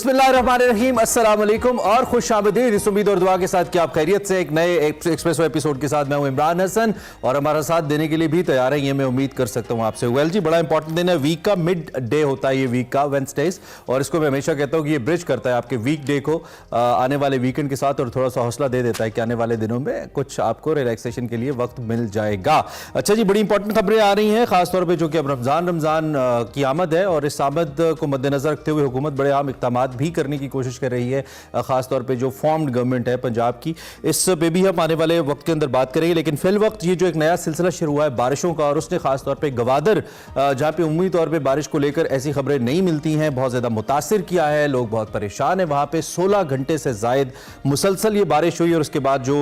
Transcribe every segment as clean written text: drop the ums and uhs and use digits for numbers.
बिस्मिल्लाहिर्रहमानिर्रहीम, अस्सलाम वालेकुम और खुशामदीद। इस उम्मीद और दुआ के साथ कि आप खैरियत से एक नए एक्सप्रेसो एपिसोड के साथ मैं हूं इमरान हसन और हमारा साथ देने के लिए भी तैयार है, ये मैं उम्मीद कर सकता हूं आपसे। वेल जी, बड़ा इंपॉर्टेंट दिन है, वीक का मिड डे होता है ये वीक का, वेडनेसडेज, और इसको मैं हमेशा कहता हूं कि ये ब्रिज करता है आपके वीक डे को आने वाले वीकेंड के साथ और थोड़ा सा हौसला दे देता है कि आने वाले दिनों में कुछ आपको रिलैक्सेशन के लिए वक्त मिल जाएगा। अच्छा जी, बड़ी इंपॉर्टेंट खबरें आ रही हैं, खासतौर पर जो कि अब रमज़ान की आमद है और इस आमद को मद्देनजर रखते हुए हुकूमत बड़े आम इक़दाम भी करने की कोशिश कर रही है। खासतौर पे जो फॉर्म्ड गवर्नमेंट है पंजाब की, इस पे भी हम आने वाले वक्त के अंदर बात करेंगे। लेकिन फिल वक्त ये जो एक नया सिलसिला शुरू हुआ है बारिशों का, और उसने खासतौर पे गवादर, जहां पे उम्मीदी तौर पे बारिश को लेकर ऐसी खबरें नहीं मिलती हैं, बहुत ज़्यादा मुतासिर किया है, लोग बहुत परेशान हैं। वहां पे 16 घंटे से जायद मुसलसल ये बारिश हुई और उसके बाद जो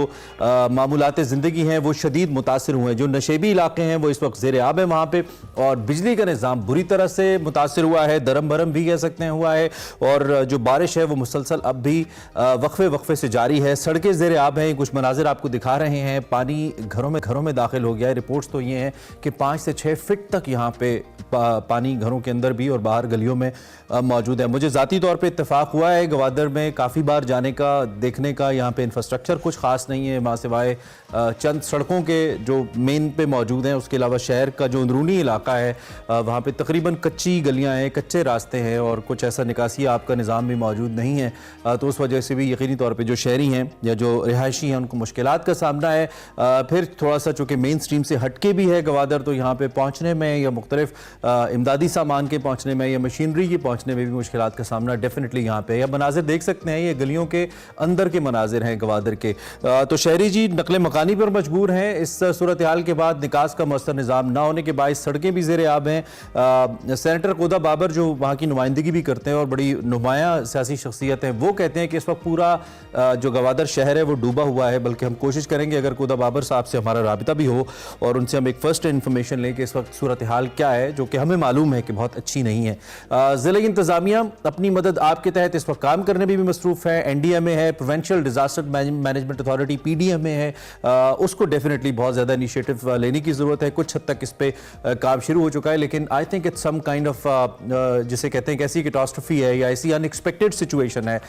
मामूलात ज़िंदगी हैं वो शदीद मुतासिर हुए हैं। जो नशेबी इलाके हैं वो इस वक्त ज़ेर आब है वहाँ पे, और बिजली का निज़ाम बुरी तरह से मुतासिर हुआ है, दरम भरम भी कह सकते हैं हुआ है, और जो बारिश है वो मुसलसल अब भी वक्फे से जारी है। सड़कें ज़ेर आब हैं, कुछ मनाजिर आपको दिखा रहे हैं, पानी घरों में दाखिल हो गया है। रिपोर्ट्स तो ये हैं कि 5 से 6 फीट तक यहाँ पे पानी घरों के अंदर भी और बाहर गलियों में मौजूद है। मुझे ज़ाती तौर पे इत्तेफाक हुआ है गवादर में काफ़ी बार जाने का, देखने का। यहाँ पे इंफ्रास्ट्रक्चर कुछ खास नहीं है वहाँ सिवाय चंद सड़कों के जो मेन पे मौजूद हैं, उसके अलावा शहर का जो अंदरूनी इलाका है वहाँ पे तकरीबन कच्ची गलियाँ हैं, कच्चे रास्ते हैं और कुछ ऐसा निकासी आपका निज़ाम भी मौजूद नहीं है। तो उस वजह से भी यकीनी तौर पे जो शहरी हैं या जो रिहायशी हैं उनको मुश्किलात का सामना है। फिर थोड़ा सा चूँकि मेन स्ट्रीम से हटके भी है गवादर, तो यहाँ पे पहुँचने में या मुख्तलिफ इमदादी सामान के पहुँचने में या मशीनरी के पहुँचने में भी मुश्किलात का सामना डेफिनेटली यहाँ पे। या मनाजिर देख सकते हैं, ये गलियों के अंदर के मनाजिर हैं गवादर के। तो शहरी जी नकले मकानी पर मजबूर हैं इस सूरत हाल के बाद। निकास का मौसर निज़ाम ना होने के बाद सड़कें भी ज़ेर आब हैं। सेनेटर कोदा बाबर जो वहाँ की नुमाइंदगी भी करते हैं और बड़ी नुमाया सियासी शख्सियत है, वो कहते हैं कि इस वक्त पूरा जो गवादर शहर है वो डूबा हुआ है। बल्कि हम कोशिश करेंगे अगर कोदा बाबर साहब से हमारा राबिता भी हो और उनसे हम एक फ़र्स्ट इन्फॉर्मेशन लें कि इस वक्त सूरत हाल क्या है, जो कि हमें मालूम है कि बहुत अच्छी नहीं है। ज़िला इंतज़ामिया अपनी मदद आपके तहत इस वक्त काम करने में भी मसरूफ़ है। NDMA है, provincial disaster management authority PDMA है, उसको डेफिनेटली बहुत ज़्यादा इनिशिएटिव लेने की ज़रूरत है। कुछ हद तक इस पर काम शुरू हो चुका है, लेकिन I think it's some kind of जिसे कहते हैं कि ऐसी कैटास्ट्रोफी है या ऐसी अनएक्सपेक्टेड सिचुएशन है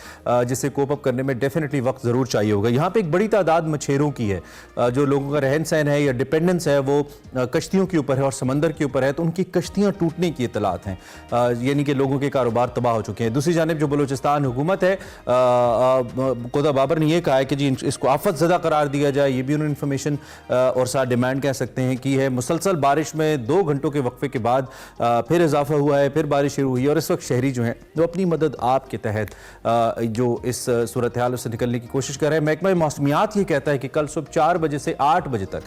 जिसे कोप अप करने में डेफिनेटली वक्त ज़रूर चाहिए होगा। यहाँ पे एक बड़ी तादाद मछेरों की है, जो लोगों का रहन सहन है या डिपेंडेंस है वो कश्तियों के ऊपर है और समंदर के ऊपर है, तो उनकी कश्तियाँ टूटने की इतलात हैं, यानी कि लोगों के कारोबार तबाह हो चुके हैं। दूसरी जानिब जो बलूचिस्तान हुकूमत है, कोदा बाबर ने यह कहा है कि जी इसको आफत ज़दा करार दिया जाए, ये भी उन्होंने इन्फॉर्मेशन और साथ डिमांड कह सकते हैं कि है। मुसलसल बारिश में 2 घंटों के वक्फे के बाद फिर इजाफा हुआ है, फिर बारिश शुरू हुई है और इस वक्त शहरी जो हैं वो अपनी मदद आपके तहत जो इस सूरत हाल से निकलने की कोशिश कर रहे हैं। महकमा मौसमियात ये कहता है कि कल सुबह 4 बजे से 8 बजे तक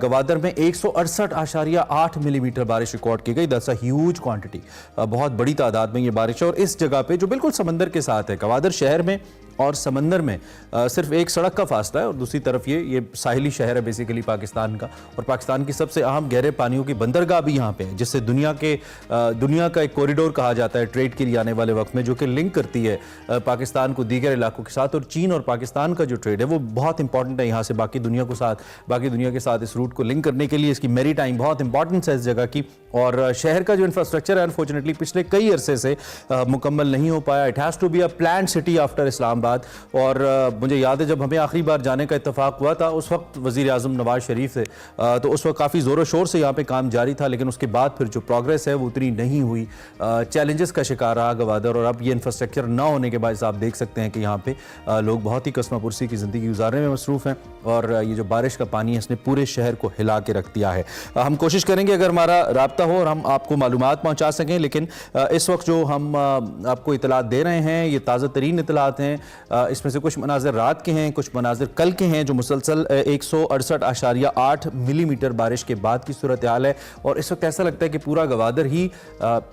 गवादर में 168.8 मिलीमीटर बारिश रिकॉर्ड की गई। दैट्स अ ह्यूज क्वांटिटी, बहुत बड़ी तादाद में ये बारिश है। और इस जगह पे जो बिल्कुल समंदर के साथ है, गवादर शहर में और समंदर में सिर्फ एक सड़क का फासला है और दूसरी तरफ ये साहिली शहर है बेसिकली पाकिस्तान का, और पाकिस्तान की सबसे अहम गहरे पानियों की बंदरगाह भी यहाँ पे है, जिससे दुनिया का एक कॉरिडोर कहा जाता है ट्रेड के लिए आने वाले वक्त में, जो कि लिंक करती है पाकिस्तान को दीगर इलाकों के साथ। और चीन और पाकिस्तान का जो ट्रेड है वो बहुत इंपॉर्टेंट है यहाँ से बाकी दुनिया के साथ इस रूट को लिंक करने के लिए। इसकी मेरी टाइम बहुत इंपॉर्टेंस है इस जगह की, और शहर का जो इंफ्रास्ट्रक्चर है अनफॉर्चुनेटली पिछले कई अरसे से मुकम्मल नहीं हो पाया। It has to be a planned city after Islamabad. और मुझे याद है जब हमें आखिरी बार जाने का इत्तेफाक हुआ था, उस वक्त वज़ीर आज़म नवाज शरीफ थे, तो उस वक्त काफ़ी ज़ोर शोर से यहाँ पे काम जारी था, लेकिन उसके बाद फिर जो प्रोग्रेस है वो उतनी नहीं हुई। चैलेंजेस का शिकार रहा गवादर, और अब ये इंफ्रास्ट्रक्चर ना होने के बाद आप देख सकते हैं कि यहाँ पे लोग बहुत ही कस्मा पुरसी की ज़िंदगी गुजारने में मसरूफ़ हैं, और ये जो बारिश का पानी है इसने पूरे शहर को हिला के रख दिया है। हम कोशिश करेंगे अगर हमारा राब्ता हो और हम आपको मालूमात पहुँचा सकें, लेकिन इस वक्त जो हम आपको इतलात दे रहे हैं ये ताज़ा तरीन इतलात हैं। इसमें से कुछ मनाजिर रात के हैं, कुछ मनाजिर कल के हैं, जो मुसलसल 168.8 मिलीमीटर बारिश के बाद की सूरत हाल है। और इस वक्त ऐसा लगता है कि पूरा गवादर ही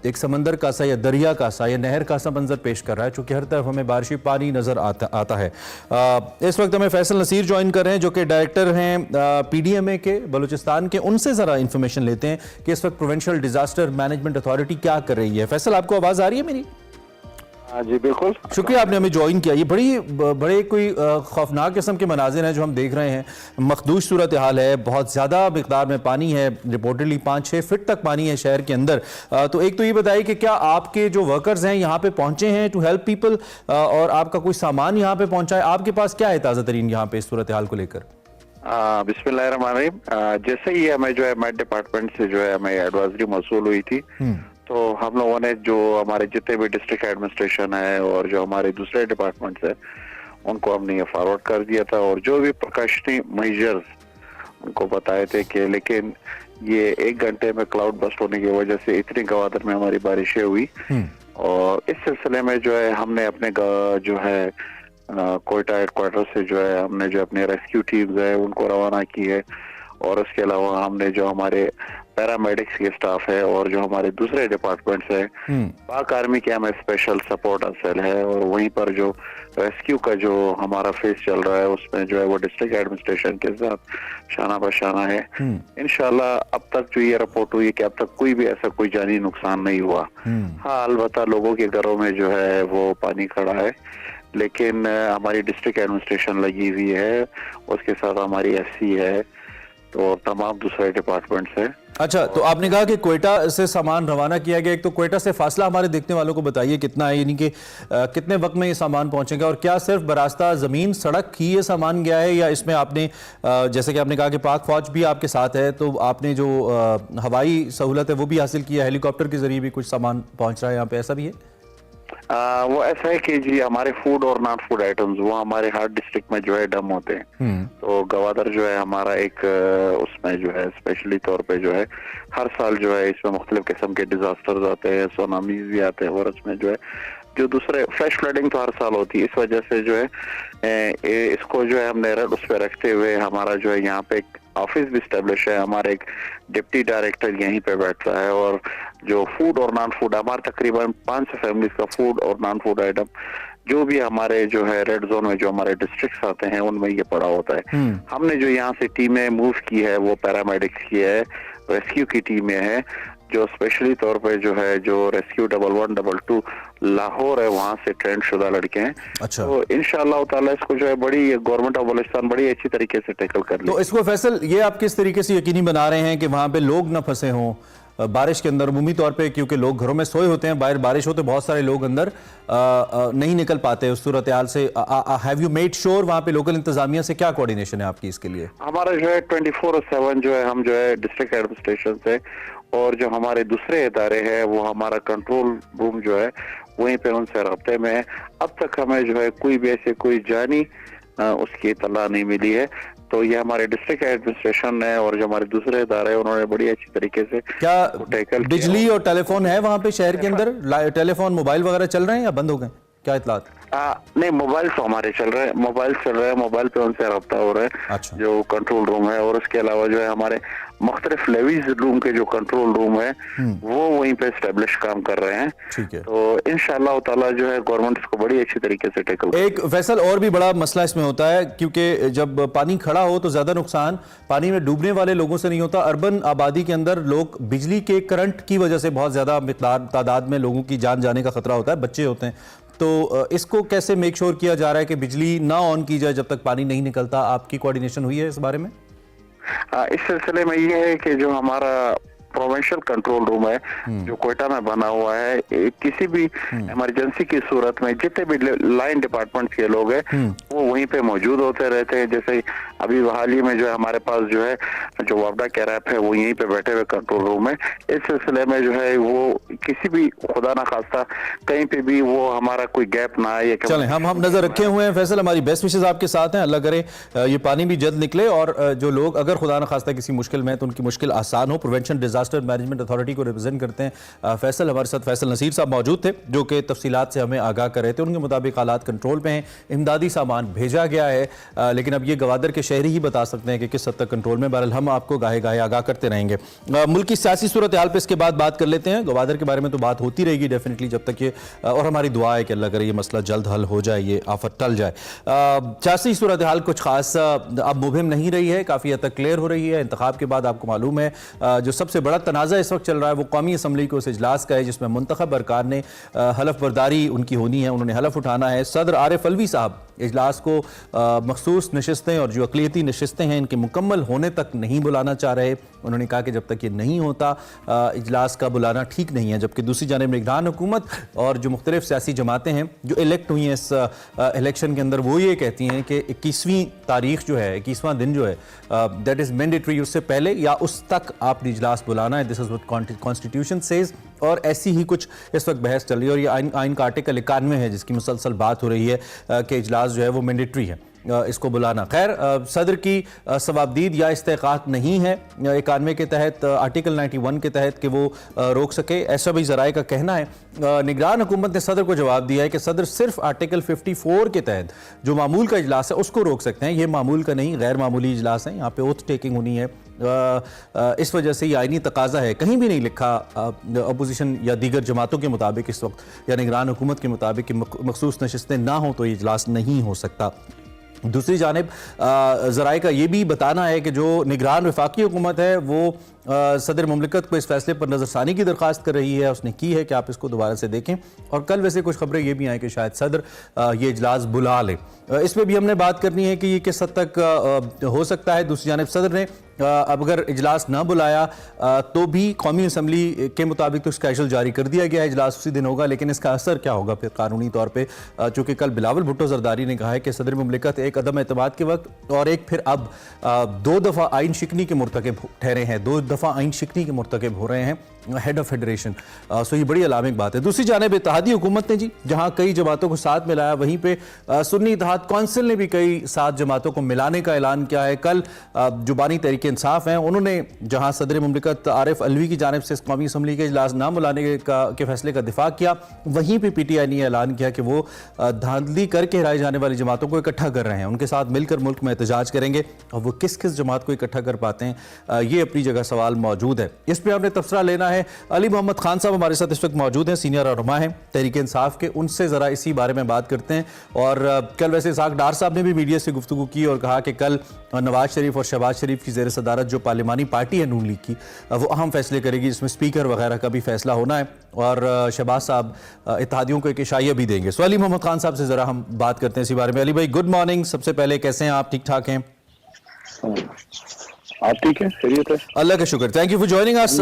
एक समंदर का सा या दरिया का सा या नहर का सा मंजर पेश कर रहा है, चूँकि हर तरफ हमें बारिशी पानी नज़र आता है। इस वक्त हमें फैसल नसीर ज्वाइन कर रहे हैं, जो कि डायरेक्टर हैं PDMA के बलूचिस्तान के। उनसे ज़रा इन्फॉर्मेशन लेते हैं कि इस वक्त प्रोवेंशियल डिज़ास्टर मैनेजमेंट अथॉरिटी क्या कर रही है। फैसल, आपको आवाज़ आ रही है मेरी? हाँ जी बिल्कुल। शुक्रिया आपने हमें ज्वाइन किया। ये बड़े कोई खौफनाक किस्म के मनाजिर हैं जो हम देख रहे हैं। मखदूश सूरत हाल है, बहुत ज़्यादा मिकदार में पानी है, रिपोर्टेडली 5-6 फीट तक पानी है शहर के अंदर। तो एक तो ये बताइए कि क्या आपके जो वर्कर्स हैं यहाँ पे पहुँचे हैं टू हेल्प पीपल, और आपका कोई सामान यहाँ पे पहुँचा है? आपके पास क्या है ताज़ा तरीन यहाँ पे इस सूरत हाल को लेकर? बिस्मिल्लाहिर्रहमानिर्रहीम। जैसे ही हमें जो है मेट डिपार्टमेंट से जो है हमें एडवाइजरी मौसूल हुई थी, तो हम लोगों ने जो हमारे जितने भी डिस्ट्रिक्ट एडमिनिस्ट्रेशन है और जो हमारे दूसरे डिपार्टमेंट्स है उनको हमने ये फॉरवर्ड कर दिया था, और जो भी प्रिकॉशनरी मेजर्स उनको बताए थे कि लेकिन ये 1 घंटे में क्लाउड बस्ट होने की वजह से इतनी गवादर में हमारी बारिशें हुई, और इस सिलसिले में जो है हमने अपने जो है कोयटा हेडक्वार्टर से जो है हमने जो अपने रेस्क्यू टीम्स है उनको रवाना की है, और उसके अलावा हमने जो हमारे पैरामेडिक्स के स्टाफ है और जो हमारे दूसरे डिपार्टमेंट्स है, पाक आर्मी के हमें स्पेशल सपोर्ट सेल है, और वहीं पर जो रेस्क्यू का जो हमारा फेज चल रहा है उसमें जो है वो डिस्ट्रिक्ट एडमिनिस्ट्रेशन के साथ शाना बशाना है। इंशाल्लाह अब तक जो ये रिपोर्ट हुई है कि अब तक कोई भी ऐसा कोई जानी नुकसान नहीं हुआ। हाँ, अलबत्ता लोगों के घरों में जो है वो पानी खड़ा है, लेकिन हमारी डिस्ट्रिक्ट एडमिनिस्ट्रेशन लगी हुई है, उसके साथ हमारी एफसी है, तो तमाम दूसरे डिपार्टमेंट्स है। अच्छा, तो आपने कहा कि कोयटा से सामान रवाना किया गया। एक तो कोयटा से फासला हमारे देखने वालों को बताइए कितना है, यानी कि कितने वक्त में ये सामान पहुंचेगा, और क्या सिर्फ बरास्ता ज़मीन सड़क ही ये सामान गया है, या इसमें आपने जैसे कि आपने कहा कि पाक फौज भी आपके साथ है, तो आपने जो हवाई सहूलत है वो भी हासिल की है, हेलीकॉप्टर के जरिए भी कुछ सामान पहुँच रहा है यहाँ पे, ऐसा भी है? वो ऐसा है कि जी हमारे फूड और नॉन फूड आइटम्स वो हमारे हर डिस्ट्रिक्ट में जो है डम होते हैं, तो गवादर जो है हमारा एक उसमें जो है स्पेशली तौर पे जो है हर साल जो है इसमें मुख्तलिफ किस्म के डिजास्टर्स आते हैं, सुनामीज भी आते हैं, और उसमें जो है जो दूसरे फ्लैश फ्लडिंग तो हर साल होती है। इस वजह से जो है इसको जो है हमने रेड उस पर रखते हुए हमारा जो है यहाँ पे एक ऑफिस भी स्टेब्लिश है, हमारे एक डिप्टी डायरेक्टर यहीं पे बैठता है, और जो फूड और नॉन फूड हमारे तकरीबन 500 फैमिलीज का फूड और नॉन फूड आइटम जो भी हमारे जो है रेड जोन में जो हमारे डिस्ट्रिक्ट्स आते हैं उनमें ये पड़ा होता है। हमने जो यहाँ से टीमें मूव की है वो पैरामेडिक्स की है, रेस्क्यू की टीमें हैं, जो स्पेशली तौर पे जो है जो रेस्क्यू 1112 लाहौर है वहां से ट्रेंड शुदा लड़के हैं। अच्छा। तो इंशाअल्लाह ताला इसको जो है बड़ी गवर्नमेंट ऑफ बलूचिस्तान बड़ी अच्छी तरीके से टैकल कर ली। तो इसको फैसल ये आप किस तरीके से यकीनी बना रहे हैं कि वहां पे लोग ना फंसे हों बारिश के अंदर, उमूमी तौर पे क्योंकि लोग घरों में सोए होते हैं, बाहर बारिश हो तो बहुत सारे लोग अंदर नहीं निकल पाते उस सूरत हाल से। हैव यू मेड श्योर वहाँ पे लोकल इंतजामिया से क्या कोऑर्डिनेशन है आपकी इसके लिए? हमारा जो है 24/7 जो है हम जो है डिस्ट्रिक्ट एडमिनिस्ट्रेशन से और जो हमारे दूसरे इदारे हैं वो हमारा कंट्रोल रूम जो है वहीं पे उनसे रब्ते में है। अब तक हमें जो है कोई भी ऐसे कोई जानी उसकी इत्तला नहीं मिली है। तो ये हमारे डिस्ट्रिक्ट एडमिनिस्ट्रेशन है और जो हमारे दूसरे इदारे हैं उन्होंने बड़ी अच्छी तरीके से क्या बिजली और टेलीफोन है वहाँ पे शहर के अंदर? टेलीफोन मोबाइल वगैरह चल रहे हैं या बंद हो गए? क्या इतलात? नहीं, मोबाइल तो हमारे चल रहे हैं, मोबाइल चल रहे हैं, मोबाइल पे उनसे रब्ता हो रहा है। अच्छा। जो कंट्रोल रूम है और उसके अलावा जो है हमारे मुख्तलिफ लेवीज रूम के जो कंट्रोल रूम है वो वहीं पे एस्टेब्लिश काम कर रहे हैं। ठीक है। तो इंशाअल्लाह ताला जो है गवर्नमेंट इसको बड़ी अच्छी तरीके से टैकल। एक फैसल और भी बड़ा मसला इसमें होता है क्योंकि जब पानी खड़ा हो तो ज्यादा नुकसान पानी में डूबने वाले लोगों से नहीं होता, अर्बन आबादी के अंदर लोग बिजली के करंट की वजह से बहुत ज्यादा मिकदार तादाद में लोगों की जान जाने का खतरा होता है, बच्चे होते हैं। तो इसको कैसे मेक श्योर किया जा रहा है कि बिजली ना ऑन की जाए जब तक पानी नहीं निकलता? आपकी कोऑर्डिनेशन हुई है इस बारे में? इस सिलसिले में ये है कि जो हमारा प्रोविंशियल कंट्रोल रूम है जो कोयटा में बना हुआ है, किसी भी इमरजेंसी की सूरत में जितने भी लाइन डिपार्टमेंट के लोग हैं वो वहीं पे मौजूद होते रहते हैं। जैसे अभी हाल ही में जो है हमारे पास जो है जो वापडा कैरैप है वो यहीं पे बैठे हुए कंट्रोल रूम में। इस सिलसिले में जो है वो किसी भी खुदा ना खास्ता कहीं पे भी वो हमारा कोई गैप ना आए। चलें, हम नजर रखे हुए हैं फैसल, हमारी बेस्ट विशेज आपके साथ हैं। अल्लाह करे ये पानी भी जल्द निकले और जो लोग अगर खुदा ना खास्ता किसी मुश्किल में तो उनकी मुश्किल आसान हो। प्रिवेंशन डिजास्टर मैनेजमेंट अथॉरिटी को रिप्रेजेंट करते हैं फैसल, हमारे साथ फैसल नसीर साहब मौजूद थे जो कि तफसीलात से हमें आगाह कर रहे थे। उनके मुताबिक हालात कंट्रोल पे हैं, इमदादी सामान भेजा गया है, लेकिन अब ये गवादर के शहरी ही बता सकते हैं कि किस हद तक कंट्रोल में। बहरहाल हम आपको गाहे गाहे आगाह करते रहेंगे। मुल्क की सियासी सूरत हाल पर इसके बाद बात कर लेते हैं। गवादर के बारे में तो बात होती रहेगी डेफिनेटली जब तक ये, और हमारी दुआ है कि अल्लाह करे ये मसला जल्द हल हो जाए, ये आफत टल जाए। सियासी सूरत हाल कुछ खास अब मुबहिम नहीं रही है, काफ़ी हद तक क्लियर हो रही है। इंतखाब के बाद आपको मालूम है जो सबसे बड़ा तनाज़ा इस वक्त चल रहा है वो कौमी असम्बली के उस इजलास का है जिसमें मुंतखब अरकान ने हलफ बर्दारी उनकी होनी है, उन्होंने हलफ उठाना है। सदर आरिफ अलवी साहब इजलास को मखसूस नशिस्तें और जो अक़लियती नशिस्तें हैं इनके मुकम्मल होने तक नहीं बुलाना चाह रहे। उन्होंने कहा कि जब तक ये नहीं होता इजलास का बुलाना ठीक नहीं है। जबकि दूसरी जानिब निगरान हुकूमत और जो मुख्तलिफ सियासी जमातें हैं जो इलेक्ट हुई हैं इस इलेक्शन के अंदर, वो ये कहती हैं कि 21वीं तारीख जो है, 21वां दिन जो है दैट इज़ मैंडेटरी, उससे पहले या उस तक आपने इजलास बुलाना है। This is what constitution says. और ऐसी ही कुछ इस वक्त बहस चल रही है और ये आइन का आर्टिकल 91 है जिसकी मुसलसल बात हो रही है कि इजलास जो है वो मैंडेटरी है इसको बुलाना। खैर सदर की सवाबदीद या इस्तेकात नहीं है 91 के तहत, आर्टिकल 91 के तहत कि वो रोक सके, ऐसा भी ज़राए का कहना है। निगरान हुकूमत ने सदर को जवाब दिया है कि सदर सिर्फ आर्टिकल 54 के तहत जो मामूल का इजलास है उसको रोक सकते हैं। ये मामूल का नहीं, गैर मामूली इजलास है, यहाँ पे ओथ टेकिंग होनी है। इस वजह से ये आईनी तकाजा है। कहीं भी नहीं लिखा अपोजिशन या दीगर जमातों के मुताबिक इस वक्त या निगरान हुकूमत के मुताबिक कि मखसूस नशिस्तें ना हो तो ये इजलास नहीं हो सकता। दूसरी जानिब ज़राए का ये भी बताना है कि जो निगरान वफाकी हुकूमत है वो सदर मुमलिकत को इस फैसले पर नज़रसानी की दरख्वास्त कर रही है। उसने की है कि आप इसको दोबारा से देखें। और कल वैसे कुछ खबरें ये भी आई कि शायद सदर ये इजलास बुला ले। इसमें भी हमने बात करनी है कि ये किस हद तक हो सकता है। दूसरी जानिब सदर ने अब अगर इजलास ना बुलाया तो भी कौमी असम्बली के मुताबिक तो स्केड्यूल जारी कर दिया गया है, इजलास उसी दिन होगा। लेकिन इसका असर क्या होगा फिर कानूनी तौर पर, चूँकि कल बिलावल भुट्टो जरदारी ने कहा है कि सदर मुमलिकत एक अदम एतमाद के वक्त और एक फिर अब 2 दफ़ा आइन शिकनी के मुर्तकिब ठहरे हैं, 2 दफ़ा आइन शिकनी के मुर्तकिब हो रहे हैं हेड ऑफ फेडरेशन। सो ये बड़ी अलामिक बात है। दूसरी जानिब इत्तेहादी हुकूमत ने जी जहाँ कई जमातों को साथ मिलाया, वहीं पे सुन्नी इत्तेहाद कौंसिल ने भी कई 7 जमातों को मिलाने का ऐलान किया है। कल जुबानी तहरीक इंसाफ हैं, उन्होंने जहाँ सदर मुमलिकत आरिफ अलवी की जानिब से कौमी असम्बली के इजलास ना बुलाने के फैसले का दिफा किया, वहीं पर PTI ने ऐलान किया कि वो धांधली करके हराई जाने वाली जमातों को इकट्ठा कर रहे हैं, उनके साथ मिलकर मुल्क में एहतजाज करेंगे। और वो किस किस जमात को इकट्ठा कर पाते हैं ये अपनी जगह सवाल मौजूद है। इस पर हमने तबसरा लेना है। अली मोहम्मद खान साहब हमारे साथ इस वक्त मौजूद हैं, सीनियर रहनुमा हैं तहरीक इंसाफ के, उनसे ज़रा इसी बारे में बात करते हैं। और कल वैसे इसाक डार साहब ने भी मीडिया से गुफ्तगू की और कहा कि कल नवाज शरीफ और शहबाज शरीफ की ज़ेर सदारत जो पार्लिमानी पार्टी है नून लीग की, वो अहम फैसले करेगी जिसमें स्पीकर वगैरह का भी फैसला होना है। और शहबाज साहब इत्तेहादियों को एक इशारा भी देंगे। सो अली मोहम्मद खान साहब से ज़रा हम बात करते हैं इसी बारे में। अली भाई गुड मॉर्निंग। सबसे पहले कैसे हैं आप? ठीक ठाक हैं? आप ठीक है? खैरियत है? अल्लाह का शुक्र। थैंक यू फॉर जॉइनिंग अस।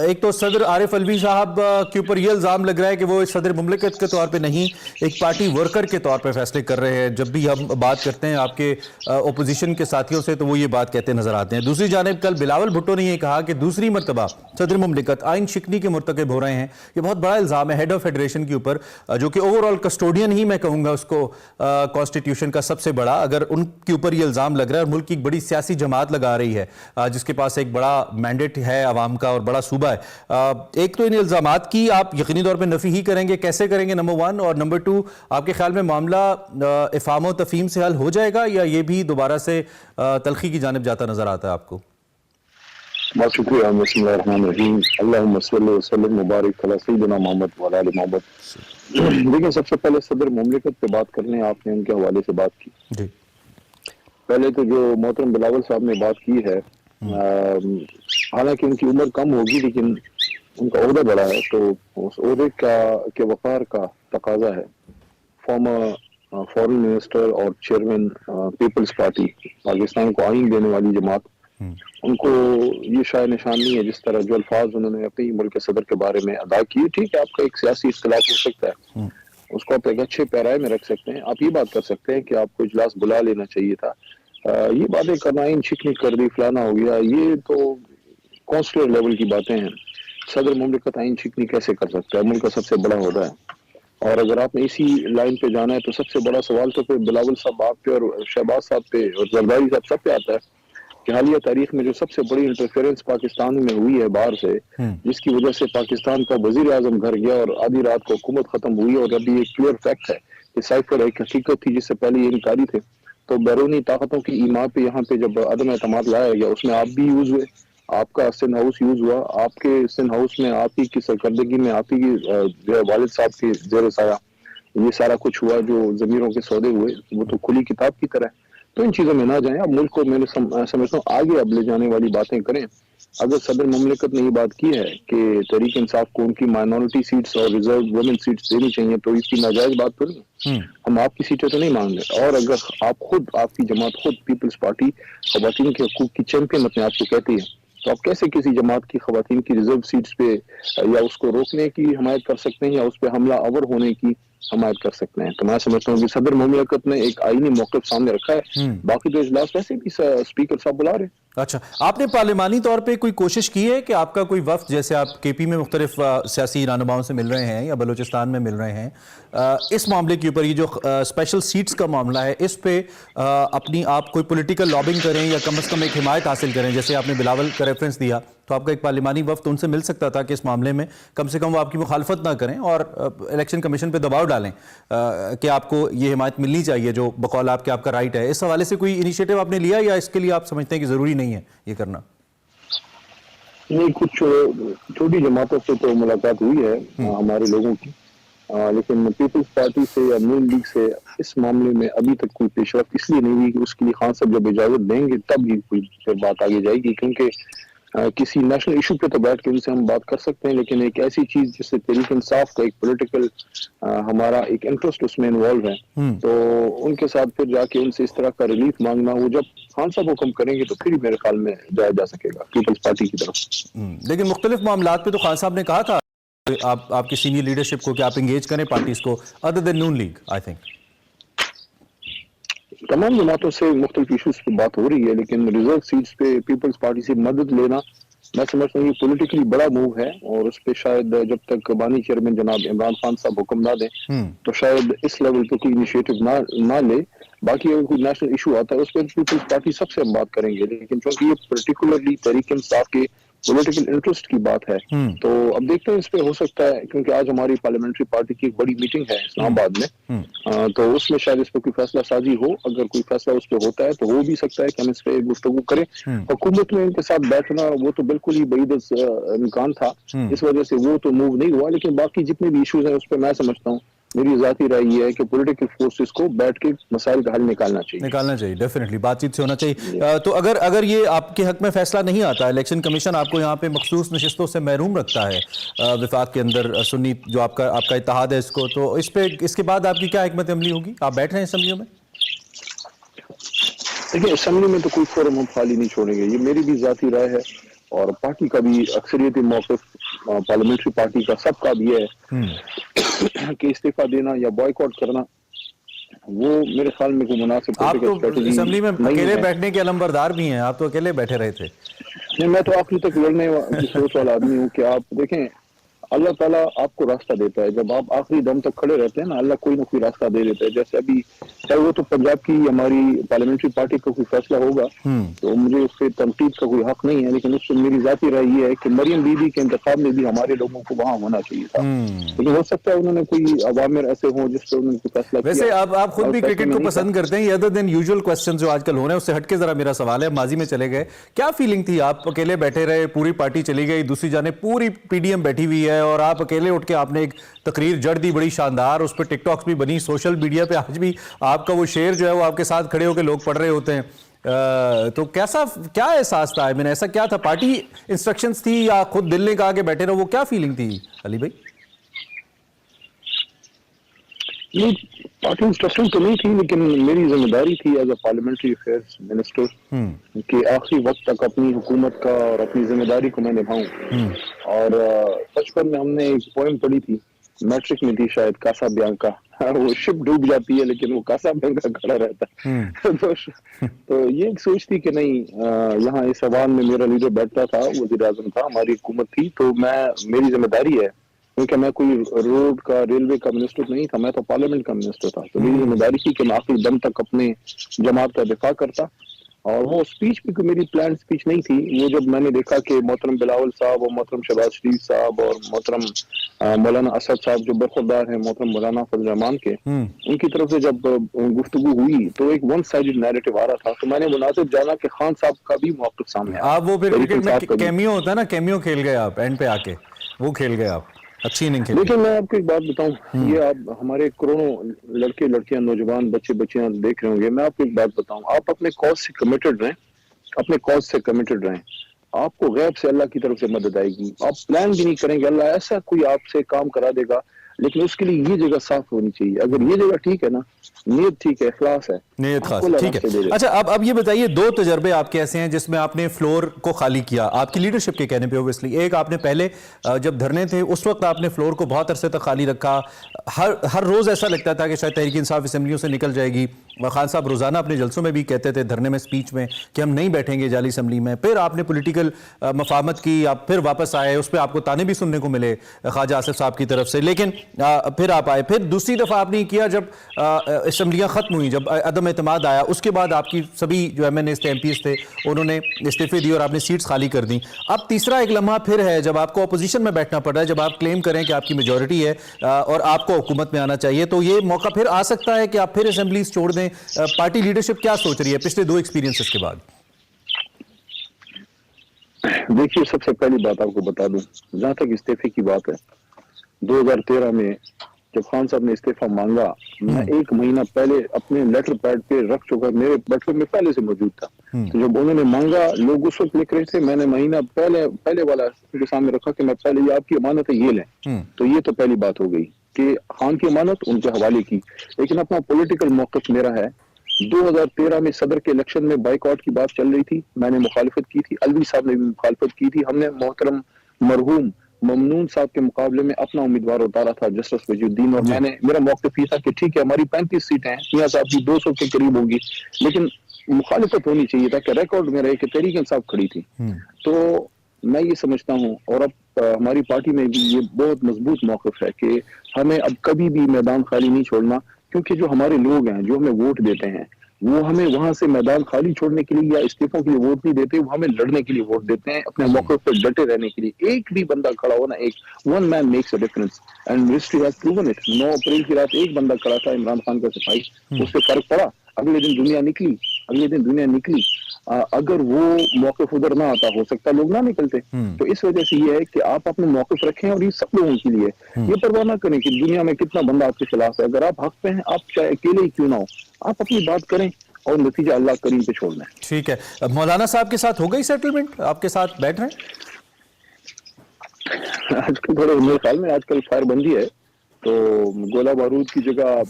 एक तो सदर आरिफ अलवी साहब के ऊपर ये इल्ज़ाम लग रहा है कि वो सदर मुमलिकत के तौर पे नहीं, एक पार्टी वर्कर के तौर पे फैसले कर रहे हैं। जब भी हम बात करते हैं आपके ओपोजिशन के साथियों से तो वो ये बात कहते नजर आते हैं। दूसरी जानिब कल बिलावल भुट्टो ने ये कहा कि दूसरी मरतबा सदर मुमलिकत आइन शिकनी के मुर्तकिब हो रहे हैं। ये बहुत बड़ा इल्ज़ाम है हेड ऑफ फेडरेशन के ऊपर, जो कि ओवरऑल कस्टोडियन ही मैं कहूँगा उसको कॉन्स्टिट्यूशन का सबसे बड़ा, अगर उनके ऊपर ये इल्ज़ाम लग रहा है। और मुल्क की एक बड़ी सियासी जमात लगा रही है जिसके पास एक बड़ा मैंडेट है आवाम का और बड़ा सूबा है। एक तो इन इल्ज़ामात की आप यकीनी तौर पे नफ़ी ही करेंगे, कैसे करेंगे नंबर 1, और नंबर 2 आपके ख्याल में मामला इफ़ाम और तफ़हीम से हल हो जाएगा या ये भी दोबारा से तलखी की जानिब जाता नजर आता है आपको? बहुत शुक्रिया। बिस्मिल्लाहिर्रहमानिर्रहीम, अल्लाहुम्मा सल्लि व सल्लिम मुबारक अला सय्यिदिना मोहम्मद व अला आलि मोहम्मद। देखिए, सबसे पहले सदर मुमलिकत पे बात करने आपने उनके हवाले से बात की जी। पहले तो जो मोहतरम बिलावल साहब ने बात की है, हालांकि उनकी उम्र कम होगी लेकिन उनका ओहदा बड़ा है, तो उस ओहदे के वक़ार का तकाजा है। फॉर्मर फॉरेन मिनिस्टर और चेयरमैन पीपल्स पार्टी, पाकिस्तान को आइन देने वाली जमात, उनको ये शायद निशान नहीं है जिस तरह जो अल्फाज उन्होंने अपनी मुल्क के सदर के बारे में अदा किए। ठीक है, आपका एक सियासी इख्तिलाफ हो सकता है, उसको आप एक अच्छे पैराए में रख सकते हैं। आप ये बात कर सकते हैं कि आपको इजलास बुला लेना चाहिए था। ये बातें करना, इन शिकनी कर दी, फलाना हो गया, ये तो कॉन्स्टिट्यूट लेवल की बातें हैं। सदर मुमलिकत आइन शिकनी कैसे कर सकता है? मुल्क का सबसे बड़ा होदा है। और अगर आपने इसी लाइन पे जाना है तो सबसे बड़ा सवाल तो फिर बिलावल साहब आप पे और शहबाज साहब पे और जरदारी साहब सब पे आता है कि हालिया तारीख में जो सबसे बड़ी इंटरफेरेंस पाकिस्तान में हुई है बाहर से, जिसकी वजह से पाकिस्तान का वजीर आजम घर गया और आधी रात को हुकूमत खत्म हुई। और अभी एक क्लियर फैक्ट है कि साइफर एक हकीकत थी जिससे पहले ये इनकारी थे। तो बैरूनी ताकतों की ईमा पे यहाँ पे जब अदम एतमाद लाया गया, उसमें आप भी यूज हुए, आपका सिंध हाउस यूज हुआ, आपके सिंध हाउस में आप ही की सरकर्दगी में आप ही की जो है वालिद साहब के जेर साया ये सारा कुछ हुआ, जो जमीरों के सौदे हुए वो तो खुली किताब की तरह है। तो इन चीजों में ना जाएं, अब मुल्क को मैंने समझता हूँ आगे अब ले जाने वाली बातें करें। अगर सदर मुमलिकत ने ये बात की है कि तहरीक इंसाफ को उनकी माइनॉरिटी सीट्स और रिजर्व वुमेन सीट्स देनी चाहिए, तो इसकी नाजायज बात तो नहीं। हम आपकी सीटें तो नहीं मांग रहे, और अगर आप खुद, आपकी जमात खुद पीपल्स पार्टी खवातीन के हकूक की चैंपियन अपने आप को कहती है, तो आप कैसे किसी जमात की खवातीन की रिजर्व सीट्स पे या उसको रोकने की हमायत कर सकते हैं या उस पर हमला आवर होने की हमायत कर सकते हैं? तो मैं समझता हूँ कि सदर मुमलिकत ने एक आईनी मौक़िफ़ सामने रखा है। बाकी तो इजलास वैसे भी स्पीकर साहब बुला रहे। अच्छा, आपने पार्लिमानी तौर पे कोई कोशिश की है कि आपका कोई वफ्द, जैसे आप केपी में मुख्तलिफ सियासी रहनुमाओं से मिल रहे हैं या बलूचिस्तान में मिल रहे हैं, इस मामले के ऊपर, ये जो स्पेशल सीट्स का मामला है, इस पे अपनी आप कोई पॉलिटिकल लॉबिंग करें या कम से कम एक हिमायत हासिल करें? जैसे आपने बिलावल का रेफरेंस दिया, तो आपका एक पार्लिमानी वफ्द उनसे मिल सकता था कि इस मामले में कम से कम वो आपकी मुखालफत ना करें और इलेक्शन कमीशन पे दबाव डालें कि आपको ये हिमायत मिलनी चाहिए जो बकौल आपका राइट है। इस हवाले से कोई इनिशिएटिव आपने लिया या इसके लिए आप समझते हैं कि ज़रूरी नहीं है ये करना? नहीं, कुछ छोटी जमातों से तो मुलाकात हुई है हमारे लोगों की, लेकिन पीपल्स पार्टी से या नून लीग से इस मामले में अभी तक कोई पेशरफ्त इसलिए नहीं हुई कि उसके लिए खान साहब जब इजाजत देंगे तब ही कोई फिर बात आगे जाएगी। क्योंकि किसी नेशनल इशू पे तो बैठ के उनसे हम बात कर सकते हैं, लेकिन एक ऐसी चीज जिससे तहरीक इंसाफ का एक पॉलिटिकल हमारा एक इंटरेस्ट उसमें इन्वॉल्व है, तो उनके साथ फिर जाके उनसे इस तरह का रिलीफ मांगना, वो जब खान साहब हुक्म करेंगे तो फिर मेरे ख्याल में जाया जा सकेगा पीपल्स पार्टी की तरफ। लेकिन मुख्तलिफ मामलात पे तो खान साहब ने कहा था आपकी सीनियर लीडरशिप को कि आप इंगेज करें पार्टीज को other than Noon league. I think तमाम जमातों से मुख्तलिफ इशूज पे बात हो रही है, लेकिन रिजर्व सीट्स पे पीपल्स पार्टी से मदद लेना मैं समझता हूँ ये पॉलिटिकली बड़ा मूव है, और उस पर शायद जब तक बानी चेयरमैन जनाब इमरान खान साहब हुक्म ना दें तो शायद इस लेवल पे कोई इनिशिएटिव ना ले। बाकी अगर कोई नेशनल इशू आता है उस पर पीपल्स पार्टी सबसे हम बात करेंगे, लेकिन क्योंकि ये पर्टिकुलरली तहरीक इंसाफ के पॉलिटिकल इंटरेस्ट की बात है, तो अब देखते हैं इस पे हो सकता है, क्योंकि आज हमारी पार्लियामेंट्री पार्टी की एक बड़ी मीटिंग है इस्लामाबाद में, तो उसमें शायद इस पर कोई फैसला साजी हो। अगर कोई फैसला उस पर होता है तो हो भी सकता है कि हम इस पे गुफ्तगू करें। हुकूमत में इनके साथ बैठना वो तो बिल्कुल ही बईद इम्कान था, इस वजह से वो तो मूव नहीं हुआ, लेकिन बाकी जितने भी इशूज हैं उस पर मैं समझता हूँ, मेरी जाती राय ये है कि पॉलिटिकल फोर्सेस को बैठ के मसाइल का हल निकालना चाहिए। डेफिनेटली बातचीत से होना चाहिए। तो अगर ये आपके हक में फैसला नहीं आता, इलेक्शन कमीशन आपको यहाँ पे मखसूस नशिस्तों से महरूम रखता है विफाक के अंदर, सुन्नी जो आपका इत्तेहाद है इसको, तो इसके बाद आपकी क्या हिकमत अमली होगी? आप बैठ रहे हैं असम्बलियों में? देखिए, असेंबली में तो कोई फोरम हम खाली नहीं छोड़ेंगे, ये मेरी भी जाती राय है, और पार्टी का भी अक्सरियती मौक़िफ़ पार्लियामेंट्री पार्टी का सबका भी है कि इस्तीफा देना या बॉयकॉट करना वो मेरे ख्याल में कोई मुनासिब आप तो असेंबली में अकेले बैठने के अलंबरदार भी हैं, आप तो अकेले बैठे रहे थे। नहीं, मैं तो आखिरी तक लड़ने की सोच वाला आदमी हूँ कि आप देखें, अल्लाह ताला आपको रास्ता देता है, जब आप आखिरी दम तक खड़े रहते हैं ना, अल्लाह कोई ना कोई रास्ता दे देता है। जैसे अभी चाहे वो तो पंजाब की हमारी पार्लियामेंट्री पार्टी का कोई फैसला होगा तो मुझे उस पर तनकीद का कोई हक नहीं है, लेकिन उससे मेरी जाती राय ये है कि मरियम बीबी के इंतखाब में भी हमारे लोगों को वहाँ होना चाहिए था, लेकिन हो सकता है उन्होंने कोई अवामिर ऐसे हों जिस पर उन्होंने फैसला किया। वैसे आप खुद भी क्रिकेट को पसंद करते हैं, अदर देन यूजुअल क्वेश्चन जो आजकल हो रहे हैं उससे हटके जरा मेरा सवाल है, माजी में चले गए, क्या फीलिंग थी? आप अकेले बैठे रहे, पूरी पार्टी चली गई, दूसरी जाने पूरी पीडीएम बैठी हुई है, और आप अकेले उठ के आपने एक तकरीर जड़ दी बड़ी शानदार, उस पर टिकटॉक्स भी बनी, सोशल मीडिया पे आज भी आपका वो शेर जो है वो आपके साथ खड़े होकर लोग पढ़ रहे होते हैं, तो क्या एहसास था? मैंने ऐसा क्या था? पार्टी इंस्ट्रक्शंस थी या खुद दिल ने कहा कि बैठे रहो? वो क्या फीलिंग थी अली भाई? ये पार्टी इंस्ट्रक्शन तो नहीं थी, लेकिन मेरी जिम्मेदारी थी as a parliamentary affairs minister कि आखिरी वक्त तक अपनी हुकूमत का और अपनी जिम्मेदारी को मैं निभाऊं। और बचपन में हमने एक पोएम पढ़ी थी, मैट्रिक में थी शायद, कासा ब्यांका, वो शिप डूब जाती है लेकिन वो कासा ब्यांका खड़ा रहता है। तो ये एक सोच थी कि नहीं, यहाँ इस अवाम में मेरा लीडर बैठता था, वज़ीर आज़म था, हमारी हुकूमत थी, तो मेरी जिम्मेदारी है, क्योंकि मैं कोई रोड का रेलवे का मिनिस्टर नहीं था, मैं तो पार्लियामेंट का मिनिस्टर था, तो मेरी जिम्मेदारी थी कि मैं आखिरी दम तक अपने जमात का दिफा करता और वो स्पीच भी कोई मेरी प्लान स्पीच नहीं थी। वो जब मैंने देखा कि मोहतरम बिलावल साहब और मोहतरम शहबाज शरीफ साहब और मोहतरम मौलाना असद साहब जो बरखुरदार हैं मोहतरम मौलाना फजल रहमान के, उनकी तरफ से जब गुफ्तगू हुई तो एक वन साइडेड नैरेटिव आ रहा था, तो मैंने मुनासिब जाना कि खान साहब का भी मौक़िफ़ सामने आया। आप वो फिर तहरीक क्रिकेट में इंसाफ का भी। कैमियो होता है ना, कैमियो खेल गए आप एंड पे आके, वो खेल गए आप, अच्छी इनिंग खेली। लेकिन मैं आपको एक बात बताऊं, ये आप हमारे करोड़ों लड़के लड़कियां नौजवान बच्चे बच्चियां देख रहे होंगे, मैं आपको एक बात बताऊं, आप अपने कॉज से कमिटेड रहें, अपने कॉज से कमिटेड रहें, आपको गैब से अल्लाह की तरफ से मदद आएगी। आप प्लान भी नहीं करेंगे, अल्लाह ऐसा कोई आपसे काम करा देगा, लेकिन उसके लिए ये जगह साफ होनी चाहिए। अगर ये जगह ठीक है ना, नीयत ठीक है, इखलास है, नियत खास, आपको अल्लाह ठीक रास्ते दे है। देगा। अच्छा, अब ये बताइए, दो तजर्बे आपके ऐसे हैं जिसमें आपने फ्लोर को खाली किया, आपकी लीडरशिप के कहने पे ऑब्वियसली। एक आपने पहले जब धरने थे उस वक्त आपने फ्लोर को बहुत अरसे तक खाली रखा, हर रोज ऐसा लगता था कि शायद तहरीक इंसाफ असेंबलियों से निकल जाएगी। खान साहब रोजाना अपने जलसों में भी कहते थे, धरने में, स्पीच में, कि हम नहीं बैठेंगे जाली असम्बली में। फिर आपने पॉलिटिकल मफाहमत की, आप फिर वापस आए, उस पर आपको ताने भी सुनने को मिले ख्वाजा आसिफ साहब की तरफ से, लेकिन फिर आप आए। फिर दूसरी दफा आपने किया जब असम्बलियां खत्म हुई, जब अदम एतमाद आया, उसके बाद आपकी सभी जो MNAs थे, MPs थे, उन्होंने इस्तीफे दिए और आपने सीट्स खाली कर दी। अब तीसरा एक लम्हा फिर है जब आपको अपोजिशन में बैठना पड़ रहा है, जब आप क्लेम करें कि आपकी मेजॉरिटी है और आपको हुकूमत में आना चाहिए, तो ये मौका फिर आ सकता है कि आप फिर असेंबलीज छोड़ दें। पार्टी लीडरशिप क्या सोच रही है पिछले 2 एक्सपीरियंसेस के बाद? देखिए, सबसे पहली बात आपको बता दूं, जहां तक इस्तीफे की बात है, 2013 में जब खान साहब ने इस्तीफा मांगा, मैं 1 महीना पहले अपने लेटर पैड पे रख चुका, मेरे बेडरूम में पहले से मौजूद था। तो जब उन्होंने मांगा, लोग उस वक्त लिख रहे थे, मैंने महीना पहले वाला उनके सामने रखा कि मैं पहले, ये आपकी अमानत है, ये लें। तो ये तो पहली बात हो गई कि खान की अमानत उनके हवाले की। लेकिन अपना पॉलिटिकल मौक़िफ़ मेरा है, 2013 में सदर के इलेक्शन में बाइकआउट की बात चल रही थी, मैंने मुखालिफत की थी, अलवी साहब ने भी मुखालिफत की थी। हमने मोहतरम मरहूम ममनून साहब के मुकाबले में अपना उम्मीदवार उतारा था, जस्टिस वजीउद्दीन, और मेरा मौक़िफ़ ये था कि ठीक है, हमारी 35 सीटें हैं, मियां साहब की 200 के करीब होगी, लेकिन मुखालिफत होनी चाहिए था कि रिकॉर्ड में रहे कि तहरीक इंसाफ खड़ी थी। तो मैं ये समझता हूँ, और अब हमारी पार्टी में भी ये बहुत मजबूत मौक़िफ़ है कि हमें अब कभी भी मैदान खाली नहीं छोड़ना, क्योंकि जो हमारे लोग हैं, जो हमें वोट देते हैं, वो हमें वहां से मैदान खाली छोड़ने के लिए या इस्तीफों के लिए वोट नहीं देते, वो हमें लड़ने के लिए वोट देते हैं, अपने मौके पर डटे रहने के लिए। एक भी बंदा खड़ा हो ना, एक one man makes a difference, and history has proven it. 9 अप्रैल की रात एक बंदा खड़ा था, इमरान खान का सिपाही, उससे फर्क पड़ा। अगले दिन दुनिया निकली। अगर वो मौके उधर ना आता, हो सकता लोग ना निकलते। तो इस वजह से ये है कि आप अपने मौके रखें, और ये सब लोगों के लिए ये परवाह ना करें कि दुनिया में कितना बंदा आपके खिलाफ है। अगर आप हक पे हैं, आप चाहे अकेले ही क्यों ना हो, आप अपनी बात करें और नतीजा अल्लाह करीम पे छोड़ना है। ठीक है। अब मौलाना साहब के साथ हो गई सेटलमेंट, आपके साथ बैठ रहे हैं? आजकल थोड़े मेरे ख्याल में आजकल फायरबंदी है, तो गोला बारूद की जगह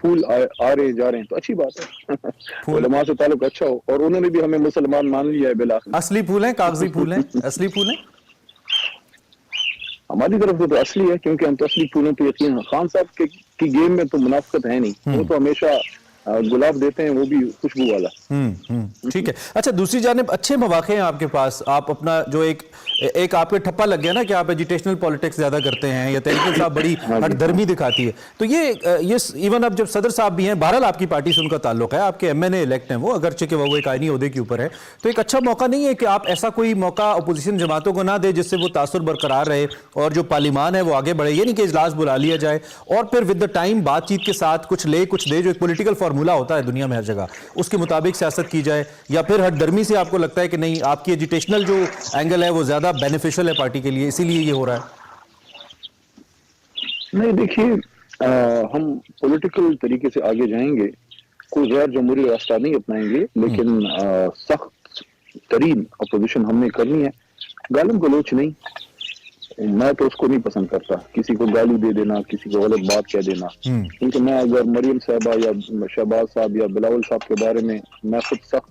फूल आ रहे जा रहे हैं, तो अच्छी बात है। उलमा से ताल्लुक अच्छा हो, और उन्होंने भी हमें मुसलमान मान लिया है बिलाखिर। असली फूल हैं, कागजी फूल हैं, असली फूल हैं? हमारी तरफ से तो असली है, क्योंकि हम तो असली फूलों पे यकीन है। खान साहब की गेम में तो मुनाफिकत है नहीं, वो तो हमेशा गुलाब देते हैं, वो भी खुशबू वाला। ठीक है। अच्छा, दूसरी जानिब अच्छे मौके हैं आपके पास, आप अपना जो एक आपके ठप्पा लग गया ना कि आप एजुटेशनल पॉलिटिक्स ज्यादा करते हैं, या तहरीक साहब बड़ी हठधर्मी दिखाती है, तो ये इवन अब जब सदर साहब भी हैं, बहरहाल आपकी पार्टी से उनका ताल्लुक है, आपके MNA इलेक्ट हैं वो, अगरचे कि वो एक आईनी ओहदे के ऊपर है, तो एक अच्छा मौका नहीं है कि आप ऐसा कोई मौका अपोजिशन जमातों को ना दे जिससे वो तासुर बरकरार रहे और जो पार्लिमान है वो आगे बढ़े। ये नहीं कि इजलास बुला लिया जाए और फिर विद द टाइम बातचीत के साथ कुछ ले कुछ दे, जो एक पॉलिटिकल फार्मूला होता है दुनिया में हर जगह, उसके मुताबिक सियासत की जाए, या फिर हठधर्मी से आपको लगता है कि नहीं, आपकी एजुटेशनल जो एंगल है वो ज्यादा बेनिफिशियल है पार्टी के लिए, इसीलिए ये हो रहा है? नहीं, देखिए, हम पॉलिटिकल तरीके से आगे जाएंगे, कोई गैर जमहूरी रास्ता नहीं अपनाएंगे, लेकिन सख्त तरीन अपोजिशन हमने करनी है, गालिम गलोच नहीं। मैं तो उसको नहीं पसंद करता, किसी को गाली दे देना, किसी को गलत बात कह देना, क्योंकि मैं अगर मरियम साहबा या शहबाज साहब या बिलावल साहब के बारे में मैं खुद सख्त